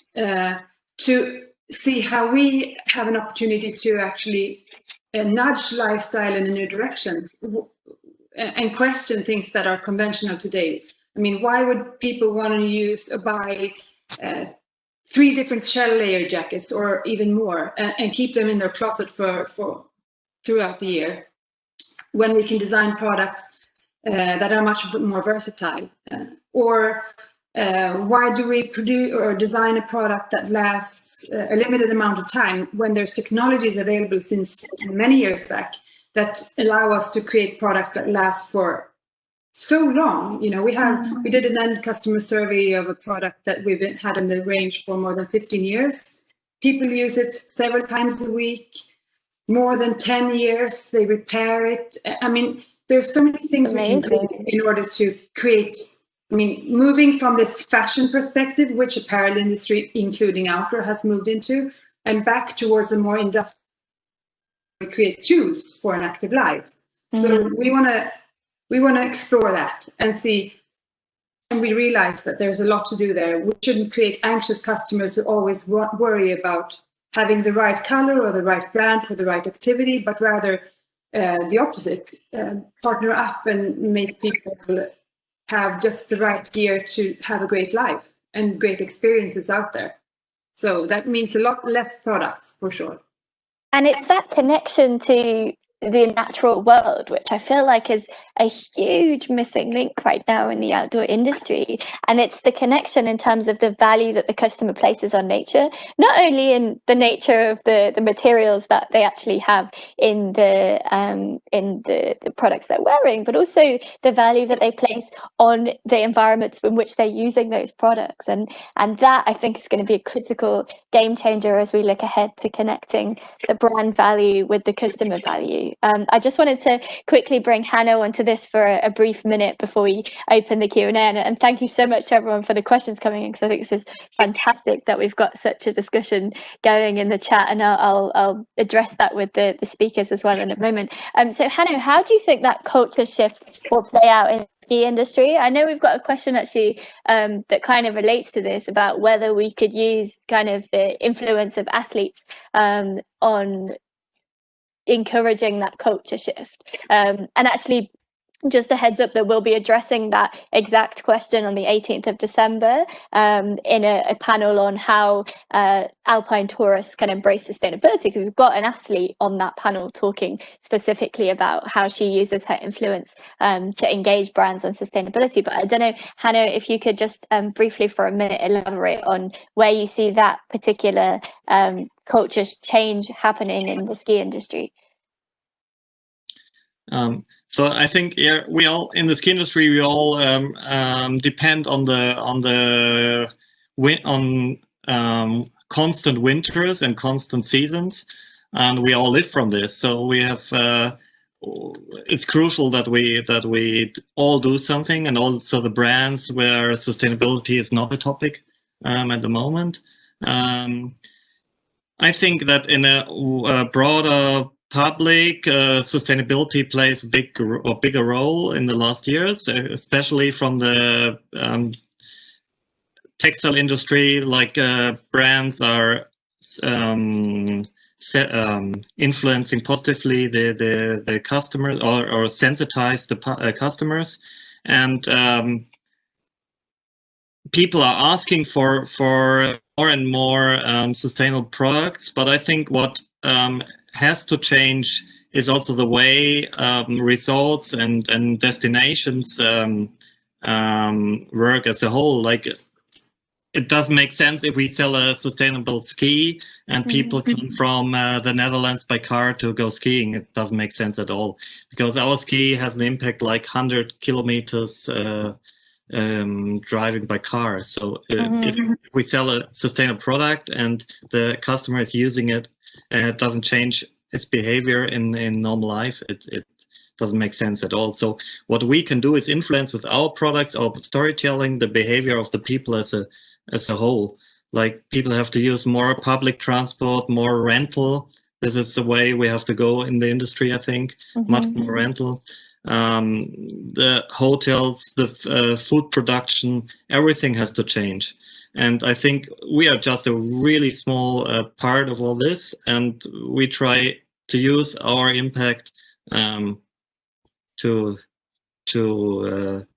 to see how we have an opportunity to actually nudge lifestyle in a new direction, and question things that are conventional today. Why would people want to buy 3 different shell layer jackets or even more, and keep them in their closet for throughout the year, when we can design products that are much more versatile? Or why do we produce or design a product that lasts a limited amount of time, when there's technologies available since many years back that allow us to create products that last for so long? We did an end customer survey of a product that we've had in the range for more than 15 years. People use it several times a week, more than 10 years. They repair it. There's so many things we can do in order to create. Moving from this fashion perspective, which apparel industry, including outdoor, has moved into, and back towards a more industrial, we create tools for an active life. So we want to explore that and see. And we realize that there's a lot to do there. We shouldn't create anxious customers who always worry about having the right color or the right brand for the right activity, but rather the opposite. Partner up and make people have just the right gear to have a great life and great experiences out there. So that means a lot less products, for sure. And it's that connection to the natural world, which I feel like is a huge missing link right now in the outdoor industry. And it's the connection in terms of the value that the customer places on nature, not only in the nature of the materials that they actually have in the products they're wearing, but also the value that they place on the environments in which they're using those products. And that, I think, is going to be a critical game changer as we look ahead to connecting the brand value with the customer value. I just wanted to quickly bring Hanno onto this for a brief minute before we open the Q&A. And thank you so much to everyone for the questions coming in, because I think this is fantastic that we've got such a discussion going in the chat, and I'll address that with the speakers as well in a moment. So Hanno, how do you think that culture shift will play out in the ski industry? I know we've got a question actually that kind of relates to this, about whether we could use kind of the influence of athletes on encouraging that culture shift. And actually, just a heads up that we'll be addressing that exact question on the 18th of December in a panel on how Alpine tourists can embrace sustainability, because we've got an athlete on that panel talking specifically about how she uses her influence to engage brands on sustainability. But I don't know, Hanno, if you could just briefly for a minute elaborate on where you see that particular culture change happening in the ski industry. So I think we all in the ski industry, we all depend on constant winters and constant seasons, and we all live from this. So we have it's crucial that we all do something, and also the brands where sustainability is not a topic at the moment. I think that in a broader public, sustainability plays a bigger role in the last years, especially from the textile industry. Like brands are influencing positively the customers, or sensitize the customers, and people are asking for more and more sustainable products. But I think what has to change is also the way resorts and destinations work as a whole. Like, it doesn't make sense if we sell a sustainable ski and people come from the Netherlands by car to go skiing. It doesn't make sense at all, because our ski has an impact like 100 kilometers driving by car. So if we sell a sustainable product and the customer is using it, and it doesn't change his behavior in normal life, it doesn't make sense at all. So what we can do is influence with our products, our storytelling, the behavior of the people as a whole. Like, people have to use more public transport, more rental. This is the way we have to go in the industry, I think. Much more rental. The hotels, the food production, everything has to change. And I think we are just a really small part of all this, and we try to use our impact to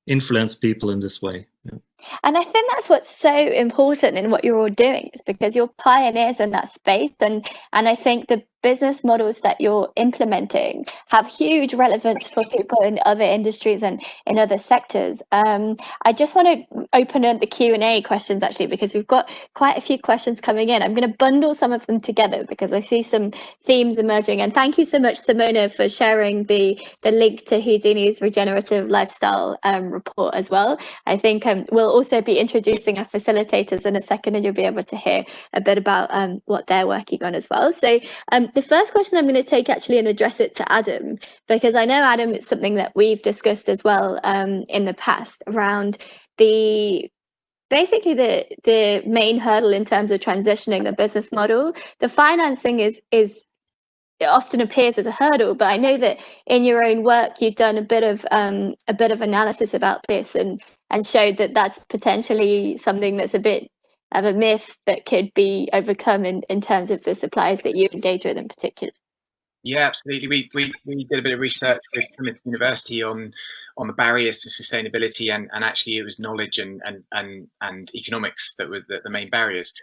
influence people in this way. Yeah. And I think that's what's so important in what you're all doing, is because you're pioneers in that space, and I think the business models that you're implementing have huge relevance for people in other industries and in other sectors. I just want to open up the Q&A questions, actually, because we've got quite a few questions coming in. I'm going to bundle some of them together because I see some themes emerging. And thank you so much, Simona, for sharing the link to Houdini's regenerative lifestyle report as well. I think we'll also be introducing our facilitators in a second, and you'll be able to hear a bit about what they're working on as well. So the first question I'm going to take actually and address it to Adam, because I know, Adam, it's something that we've discussed as well in the past around basically the main hurdle in terms of transitioning the business model. The financing is it often appears as a hurdle, but I know that in your own work you've done a bit of analysis about this and showed that that's potentially something that's a bit of a myth that could be overcome in terms of the suppliers that you engage with in particular. Yeah, absolutely. We did a bit of research with Plymouth University on the barriers to sustainability, and actually it was knowledge and economics that were the main barriers.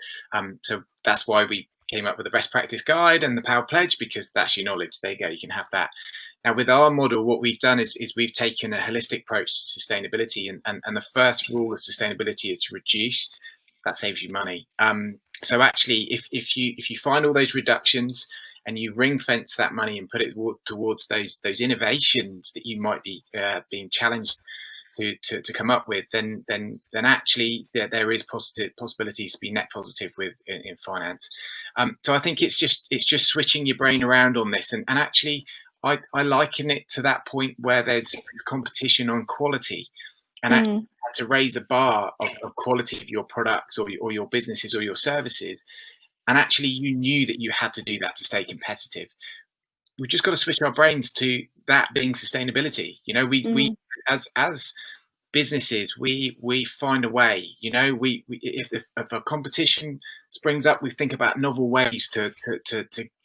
So that's why we came up with the best practice guide and the Power Pledge, because that's your knowledge. There you go, you can have that. Now with our model, what we've done is we've taken a holistic approach to sustainability, and the first rule of sustainability is to reduce. That saves you money. So actually, if you find all those reductions and you ring fence that money and put it towards those innovations that you might be being challenged to come up with, then actually there is possibilities to be net positive in finance. So I think it's just switching your brain around on this, and actually I liken it to that point where there's competition on quality, and actually to raise a bar of quality of your products or your businesses or your services. And actually, you knew that you had to do that to stay competitive. We've just got to switch our brains to that being sustainability. You know, we as businesses, we find a way. You know, if a competition springs up, we think about novel ways to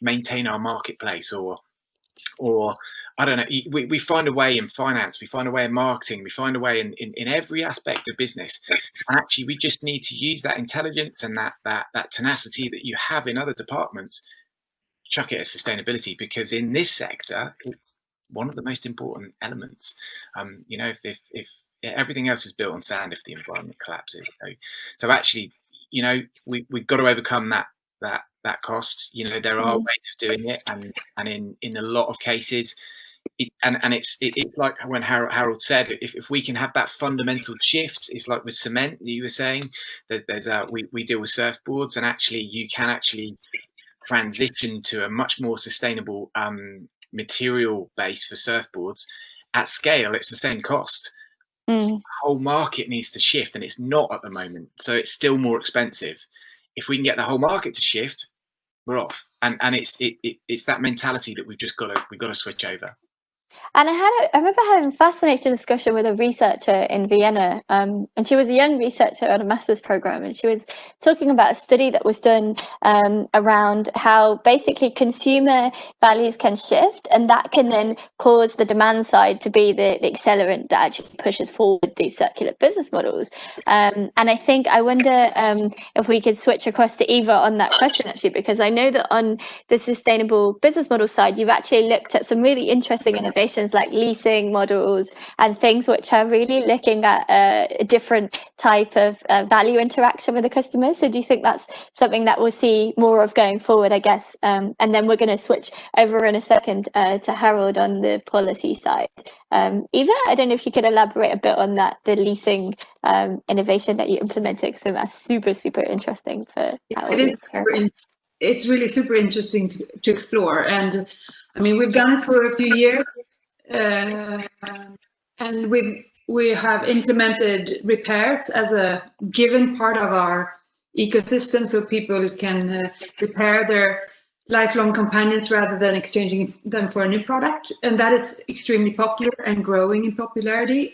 maintain our marketplace, or I don't know. We find a way in finance. We find a way in marketing. We find a way in every aspect of business. And actually, we just need to use that intelligence and that tenacity that you have in other departments, chuck it at sustainability, because in this sector, it's one of the most important elements. You know, if everything else is built on sand, if the environment collapses. So actually, you know, we've got to overcome that cost. You know, there are ways of doing it, and in a lot of cases, it's like when Harald said, if we can have that fundamental shift, it's like with cement you were saying. We deal with surfboards, and actually you can actually transition to a much more sustainable material base for surfboards at scale. It's the same cost. The whole market needs to shift, and it's not at the moment, so it's still more expensive. If we can get the whole market to shift, we're off. And it's that mentality that we've got to switch over. And I remember having a fascinating discussion with a researcher in Vienna, and she was a young researcher on a master's program, and she was talking about a study that was done around how basically consumer values can shift, and that can then cause the demand side to be the accelerant that actually pushes forward these circular business models. And I wonder if we could switch across to Eva on that question, actually, because I know that on the sustainable business model side, you've actually looked at some really interesting innovations like leasing models and things which are really looking at a different type of value interaction with the customers. So do you think that's something that we'll see more of going forward, I guess? And then we're going to switch over in a second to Harald on the policy side. Eva, I don't know if you could elaborate a bit on that, the leasing innovation that you implemented, because that's super, super interesting for our audience. It's really super interesting to explore. And I mean, we've done it for a few years, and we have implemented repairs as a given part of our ecosystem, so people can repair their lifelong companions rather than exchanging them for a new product. And that is extremely popular and growing in popularity.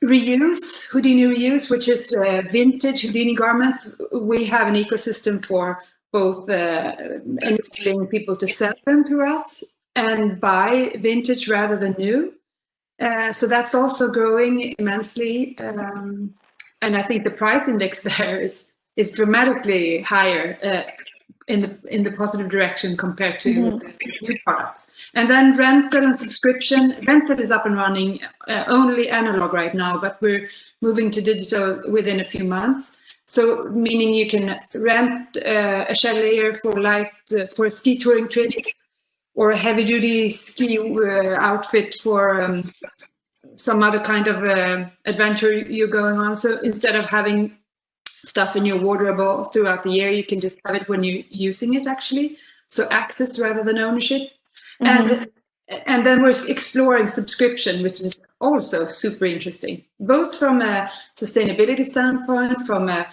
Reuse, Houdini reuse, which is vintage Houdini garments. We have an ecosystem for both enabling people to sell them to us and buy vintage rather than new. So that's also growing immensely. And I think the price index there is dramatically higher in the positive direction compared to new products. And then rental and subscription. Rental is up and running, only analog right now, but we're moving to digital within a few months. So meaning you can rent a chalet for a ski touring trip, or a heavy duty ski outfit for some other kind of adventure you're going on. So instead of having stuff in your wardrobe throughout the year, you can just have it when you're using it, actually. So access rather than ownership. And then we're exploring subscription, which is also super interesting, both from a sustainability standpoint, from a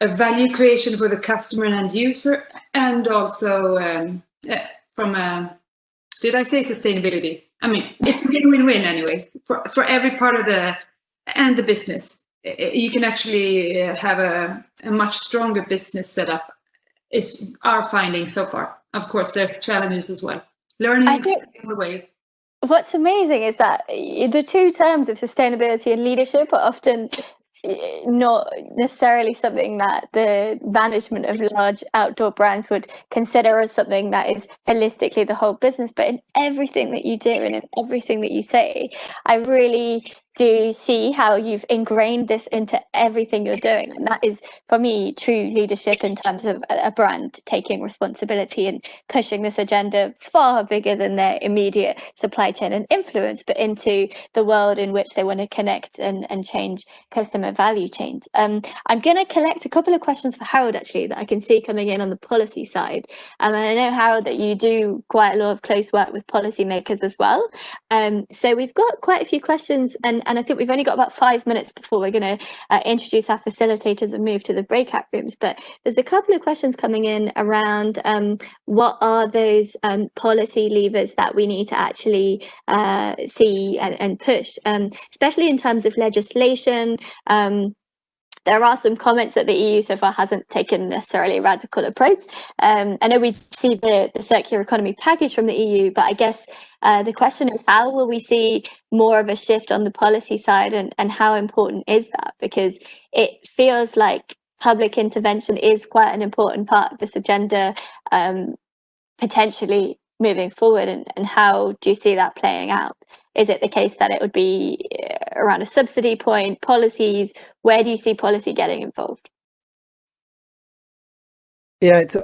value creation for the customer and end user, and also did I say sustainability? I mean, it's win-win-win anyways for every part of the business. You can actually have a much stronger business setup. Is our finding so far. Of course, there's challenges as well. Learning the way. What's amazing is that the two terms of sustainability and leadership are often not necessarily something that the management of large outdoor brands would consider as something that is holistically the whole business. But in everything that you do and in everything that you say, I really do see how you've ingrained this into everything you're doing. And that is, for me, true leadership in terms of a brand taking responsibility and pushing this agenda far bigger than their immediate supply chain and influence, but into the world in which they want to connect and change customer value chains. I'm going to collect a couple of questions for Harald, actually, that I can see coming in on the policy side. And I know, Harald, that you do quite a lot of close work with policymakers as well. So we've got quite a few questions, and I think we've only got about 5 minutes before we're going to introduce our facilitators and move to the breakout rooms. But there's a couple of questions coming in around what are those policy levers that we need to actually see and push, especially in terms of legislation. There are some comments that the EU so far hasn't taken necessarily a radical approach. I know we see the circular economy package from the EU, but I guess the question is, how will we see more of a shift on the policy side, and how important is that? Because it feels like public intervention is quite an important part of this agenda, potentially moving forward, and how do you see that playing out? Is it the case that it would be around a subsidy point, policies? Where do you see policy getting involved? Yeah, it's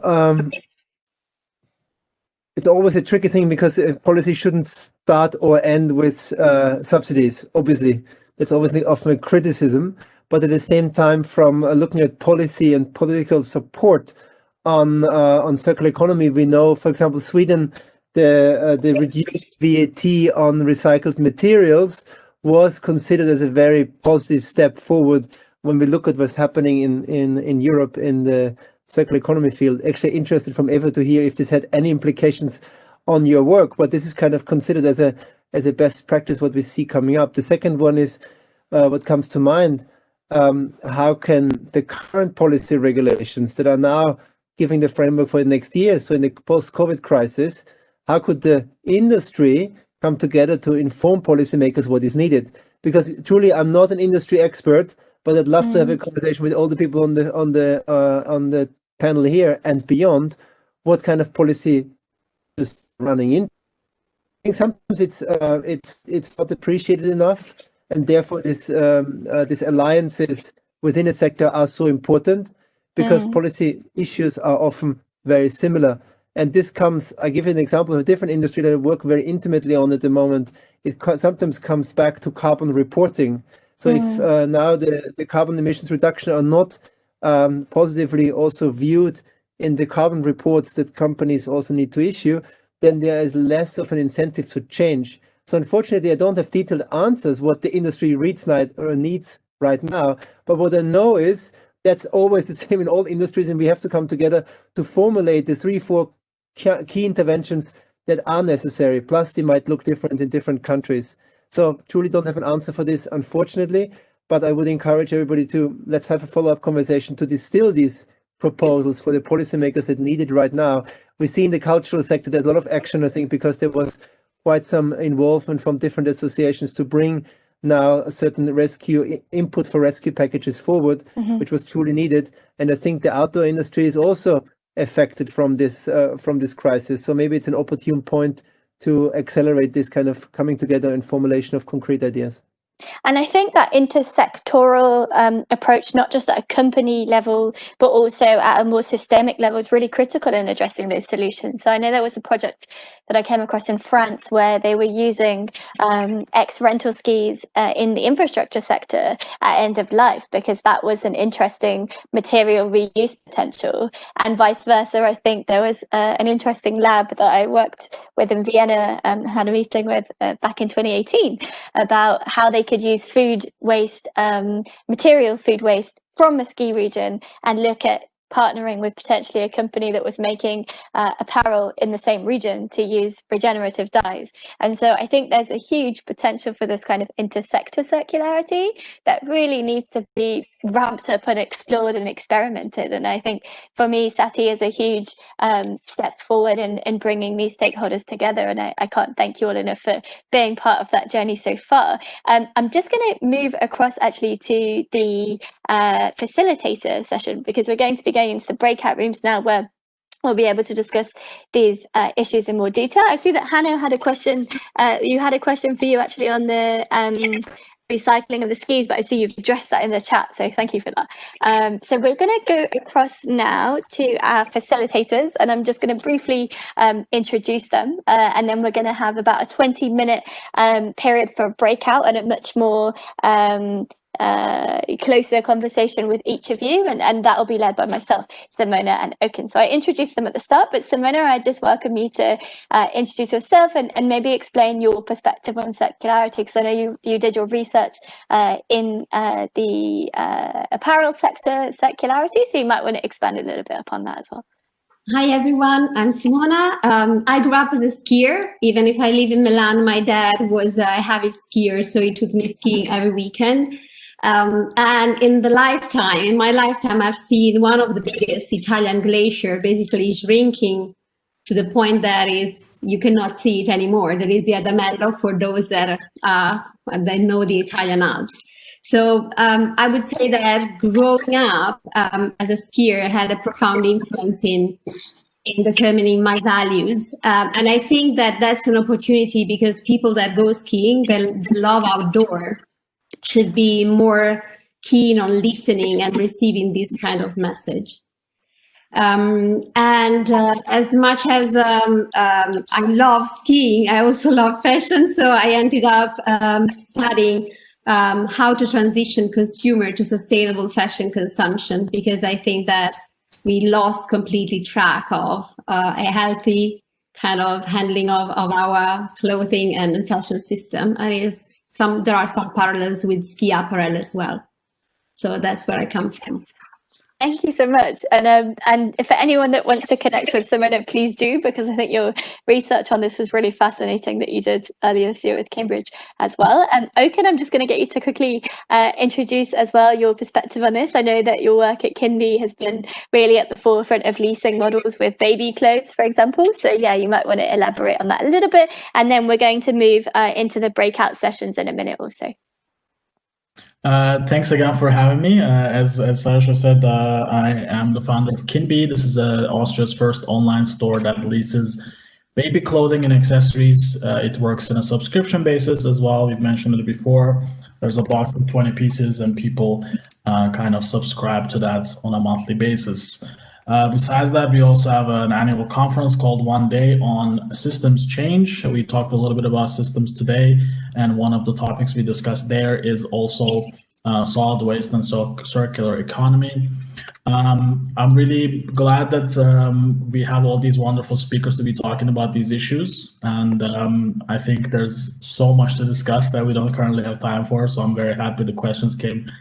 always a tricky thing, because policy shouldn't start or end with subsidies. Obviously, that's obviously often a criticism. But at the same time, from looking at policy and political support on circular economy, we know, for example, Sweden, the reduced VAT on recycled materials was considered as a very positive step forward when we look at what's happening in Europe in the circular economy field. Actually interested from Eva to hear if this had any implications on your work, but this is kind of considered as a best practice what we see coming up. The second one is what comes to mind. How can the current policy regulations that are now giving the framework for the next year, so in the post-COVID crisis, how could the industry come together to inform policymakers what is needed? Because truly, I'm not an industry expert, but I'd love to have a conversation with all the people on the panel here and beyond. What kind of policy is running in? I think sometimes it's not appreciated enough, and therefore these alliances within a sector are so important, because policy issues are often very similar. And this comes, I give you an example of a different industry that I work very intimately on at the moment. It sometimes comes back to carbon reporting. So if now the carbon emissions reduction are not positively also viewed in the carbon reports that companies also need to issue, then there is less of an incentive to change. So unfortunately, I don't have detailed answers what the industry needs right now. But what I know is that's always the same in all industries, and we have to come together to formulate the 3-4 key interventions that are necessary. Plus, they might look different in different countries. So truly don't have an answer for this, unfortunately, but I would encourage everybody to, let's have a follow-up conversation to distill these proposals for the policymakers that need it right now. We see in the cultural sector, there's a lot of action, I think, because there was quite some involvement from different associations to bring now a certain rescue input for rescue packages forward, which was truly needed. And I think the outdoor industry is also affected from this crisis. So maybe it's an opportune point to accelerate this kind of coming together and formulation of concrete ideas. And I think that intersectoral approach, not just at a company level, but also at a more systemic level, is really critical in addressing those solutions. So I know there was a project that I came across in France where they were using ex-rental skis in the infrastructure sector at end of life, because that was an interesting material reuse potential. And vice versa, I think there was an interesting lab that I worked with in Vienna and had a meeting with back in 2018 about how they could use food waste, material food waste from a ski region, and look at partnering with potentially a company that was making apparel in the same region to use regenerative dyes. And so I think there's a huge potential for this kind of intersector circularity that really needs to be ramped up and explored and experimented. And I think for me, Sati is a huge step forward in bringing these stakeholders together. And I can't thank you all enough for being part of that journey so far. I'm just going to move across actually to the facilitator session, because we're going to be going into the breakout rooms now where we'll be able to discuss these issues in more detail. I see that Hanno had a question. You had a question for you actually on the recycling of the skis, but I see you've addressed that in the chat, so thank you for that. So we're going to go across now to our facilitators, and I'm just going to briefly introduce them, and then we're going to have about a 20-minute period for a breakout and a much more closer conversation with each of you, and that will be led by myself, Simona, and Oken. So I introduced them at the start, but Simona, I just welcome you to introduce yourself and maybe explain your perspective on circularity, because I know you did your research in the apparel sector circularity, so you might want to expand a little bit upon that as well. Hi everyone, I'm Simona. I grew up as a skier. Even if I live in Milan, my dad was a heavy skier, so he took me skiing every weekend. And in my lifetime, I've seen one of the biggest Italian glacier basically shrinking to the point that you cannot see it anymore. There is the Adamello for those that know the Italian Alps. So I would say that growing up as a skier had a profound influence in determining my values. And I think that that's an opportunity, because people that go skiing, that love outdoor, should be more keen on listening and receiving this kind of message. As much as I love skiing, I also love fashion. So I ended up studying how to transition consumer to sustainable fashion consumption, because I think that we lost completely track of a healthy kind of handling of our clothing and fashion system. And there are some parallels with ski apparel as well. So that's where I come from. Thank you so much. And for anyone that wants to connect with Simona, please do, because I think your research on this was really fascinating that you did earlier this year with Cambridge as well. And Oken, I'm just going to get you to quickly introduce as well your perspective on this. I know that your work at Kinby has been really at the forefront of leasing models with baby clothes, for example. So yeah, you might want to elaborate on that a little bit. And then we're going to move into the breakout sessions in a minute or so. Thanks again for having me. As Sasha said, I am the founder of Kinby. This is Austria's first online store that leases baby clothing and accessories. It works in a subscription basis as well. We've mentioned it before. There's a box of 20 pieces and people kind of subscribe to that on a monthly basis. Besides that, we also have an annual conference called One Day on Systems Change. We talked a little bit about systems today, and one of the topics we discussed there is also solid waste and circular economy. I'm really glad that we have all these wonderful speakers to be talking about these issues, and I think there's so much to discuss that we don't currently have time for, so I'm very happy the questions came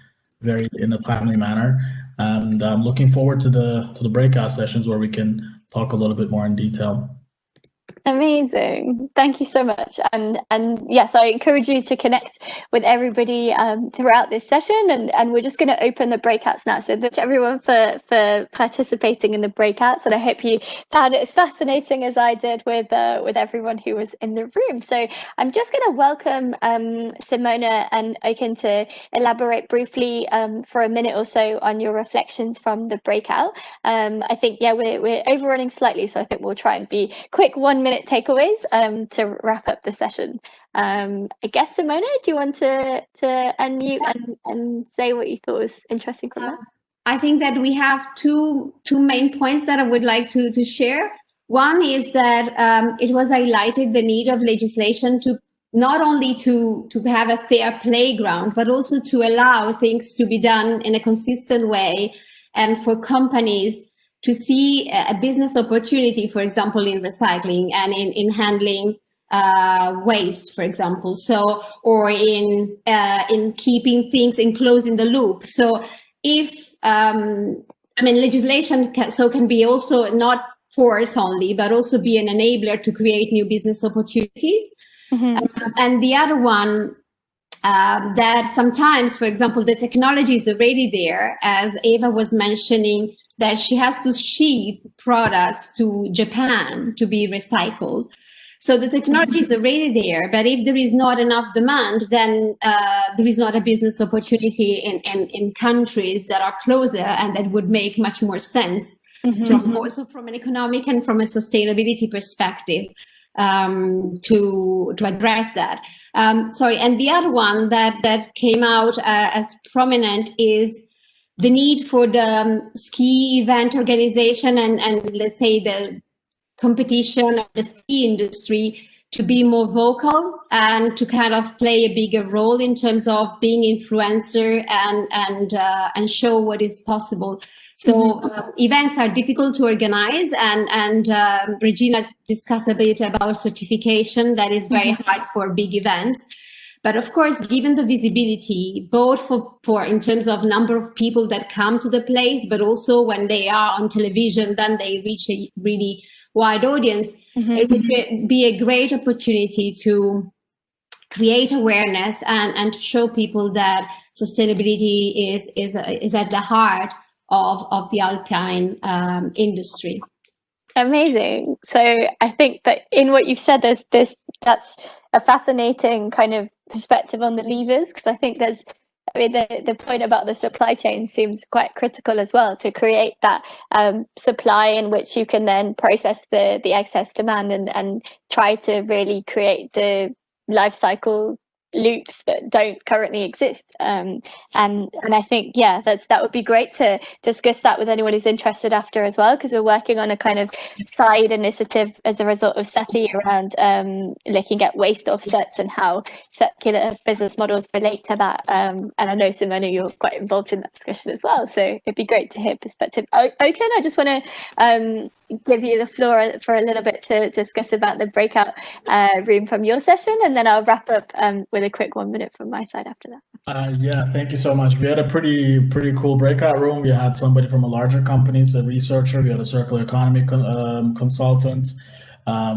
very in a timely manner. And I'm looking forward to the breakout sessions where we can talk a little bit more in detail. Amazing. Thank you so much. And yes, I encourage you to connect with everybody throughout this session. And we're just going to open the breakouts now. So thanks everyone for participating in the breakouts. And I hope you found it as fascinating as I did with everyone who was in the room. So I'm just going to welcome Simona and Oken to elaborate briefly for a minute or so on your reflections from the breakout. I think, yeah, we're overrunning slightly, so I think we'll try and be quick 1 minute takeaways to wrap up the session. I guess, Simona, do you want to unmute and say what you thought was interesting from that? I think that we have two main points that I would like to share. One is that it was highlighted the need of legislation to not only to have a fair playground, but also to allow things to be done in a consistent way, and for companies to see a business opportunity, for example, in recycling and in handling waste, for example, so, or in keeping things and closing the loop. So if I mean, legislation can be also not force only, but also be an enabler to create new business opportunities. And the other one, that sometimes, for example, the technology is already there, as Eva was mentioning, that she has to ship products to Japan to be recycled. So the technology is already there, but if there is not enough demand, then there is not a business opportunity in countries that are closer, and that would make much more sense also from an economic and from a sustainability perspective to address that. And the other one that came out as prominent is the need for the ski event organization and let's say the competition of the ski industry to be more vocal and to kind of play a bigger role in terms of being influencer and show what is possible. So events are difficult to organize, and Regina discussed a bit about certification. That is very hard for big events. But of course, given the visibility, both for in terms of number of people that come to the place, but also when they are on television, then they reach a really wide audience. It would be a great opportunity to create awareness and to show people that sustainability is at the heart of the Alpine industry. Amazing. So I think that in what you've said, that's a fascinating kind of perspective on the levers, because I think the point about the supply chain seems quite critical as well, to create that supply in which you can then process the excess demand and try to really create the life cycle loops that don't currently exist. And I think, yeah, that would be great to discuss that with anyone who's interested after as well, because we're working on a kind of side initiative as a result of SETI around looking at waste offsets and how circular business models relate to that. And I know, Simona, you're quite involved in that discussion as well, so it'd be great to hear perspective. Oken, I just want to give you the floor for a little bit to discuss about the breakout room from your session, and then I'll wrap up with a quick 1 minute from my side after that. Yeah, thank you so much. We had a pretty cool breakout room. We had somebody from a larger company, a researcher. We had a circular economy consultant.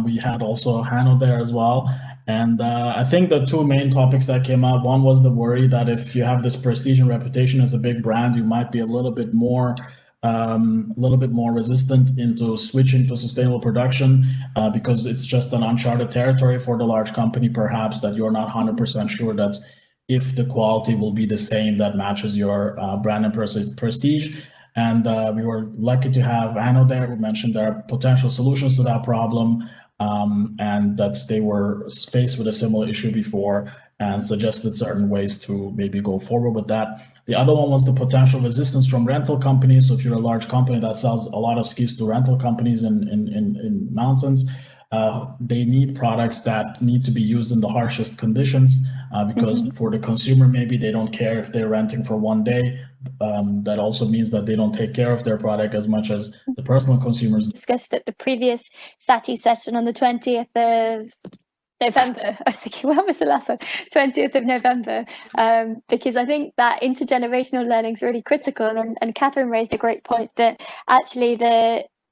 We had also Hanno there as well. And I think the two main topics that came up, one was the worry that if you have this prestige and reputation as a big brand, you might be a little bit more resistant into switching to sustainable production because it's just an uncharted territory for the large company, perhaps, that you're not 100% sure that if the quality will be the same that matches your brand and prestige. And we were lucky to have Hanno there, who mentioned there are potential solutions to that problem, and that they were faced with a similar issue before and suggested certain ways to maybe go forward with that. The other one was the potential resistance from rental companies. So if you're a large company that sells a lot of skis to rental companies in mountains, they need products that need to be used in the harshest conditions because for the consumer, maybe they don't care if they're renting for 1 day. That also means that they don't take care of their product as much as the personal consumers. Discussed at the previous SATI session on the 20th of November. I was thinking, when was the last one? 20th of November. Because I think that intergenerational learning is really critical. And Catherine raised a great point that actually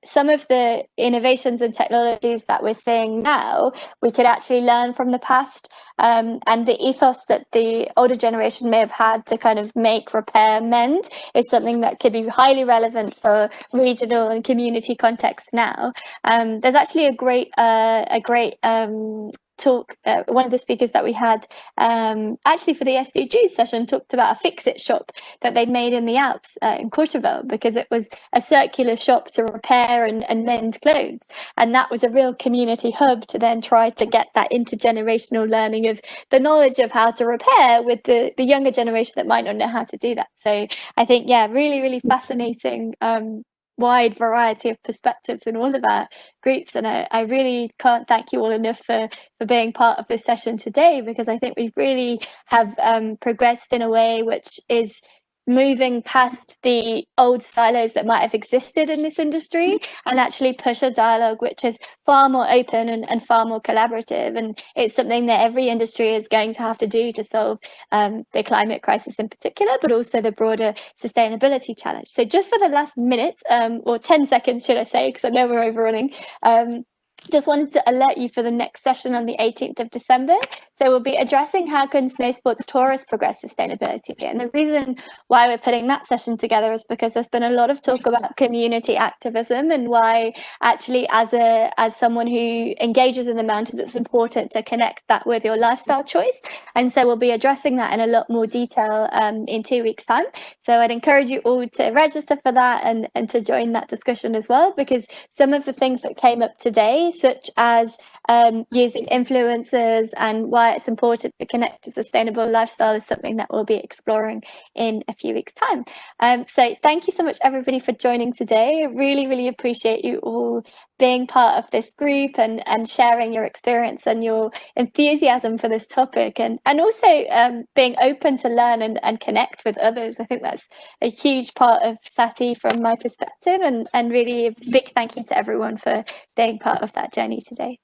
some of the innovations and technologies that we're seeing now, we could actually learn from the past. And the ethos that the older generation may have had to kind of make, repair, mend is something that could be highly relevant for regional and community contexts now. There's actually a great talk, one of the speakers that we had actually for the SDGs session talked about a fix-it shop that they'd made in the Alps in Courchevel, because it was a circular shop to repair and mend clothes, and that was a real community hub to then try to get that intergenerational learning of the knowledge of how to repair with the younger generation that might not know how to do that. So I think, yeah, really fascinating wide variety of perspectives in all of our groups, and I really can't thank you all enough for being part of this session today, because I think we really have progressed in a way which is moving past the old silos that might have existed in this industry and actually push a dialogue which is far more open and far more collaborative. And it's something that every industry is going to have to do to solve the climate crisis in particular, but also the broader sustainability challenge. So just for the last minute, or 10 seconds, should I say, because I know we're overrunning, just wanted to alert you for the next session on the 18th of December. So we'll be addressing how can snow sports tourists progress sustainability. And the reason why we're putting that session together is because there's been a lot of talk about community activism and why actually as someone who engages in the mountains, it's important to connect that with your lifestyle choice. And so we'll be addressing that in a lot more detail in 2 weeks' time. So I'd encourage you all to register for that and to join that discussion as well, because some of the things that came up today, such as using influencers and why it's important to connect to sustainable lifestyle, is something that we'll be exploring in a few weeks' time. So thank you so much, everybody, for joining today. I really, really appreciate you all being part of this group and sharing your experience and your enthusiasm for this topic, and also being open to learn and connect with others. I think that's a huge part of SATI from my perspective, and really a big thank you to everyone for being part of that journey today.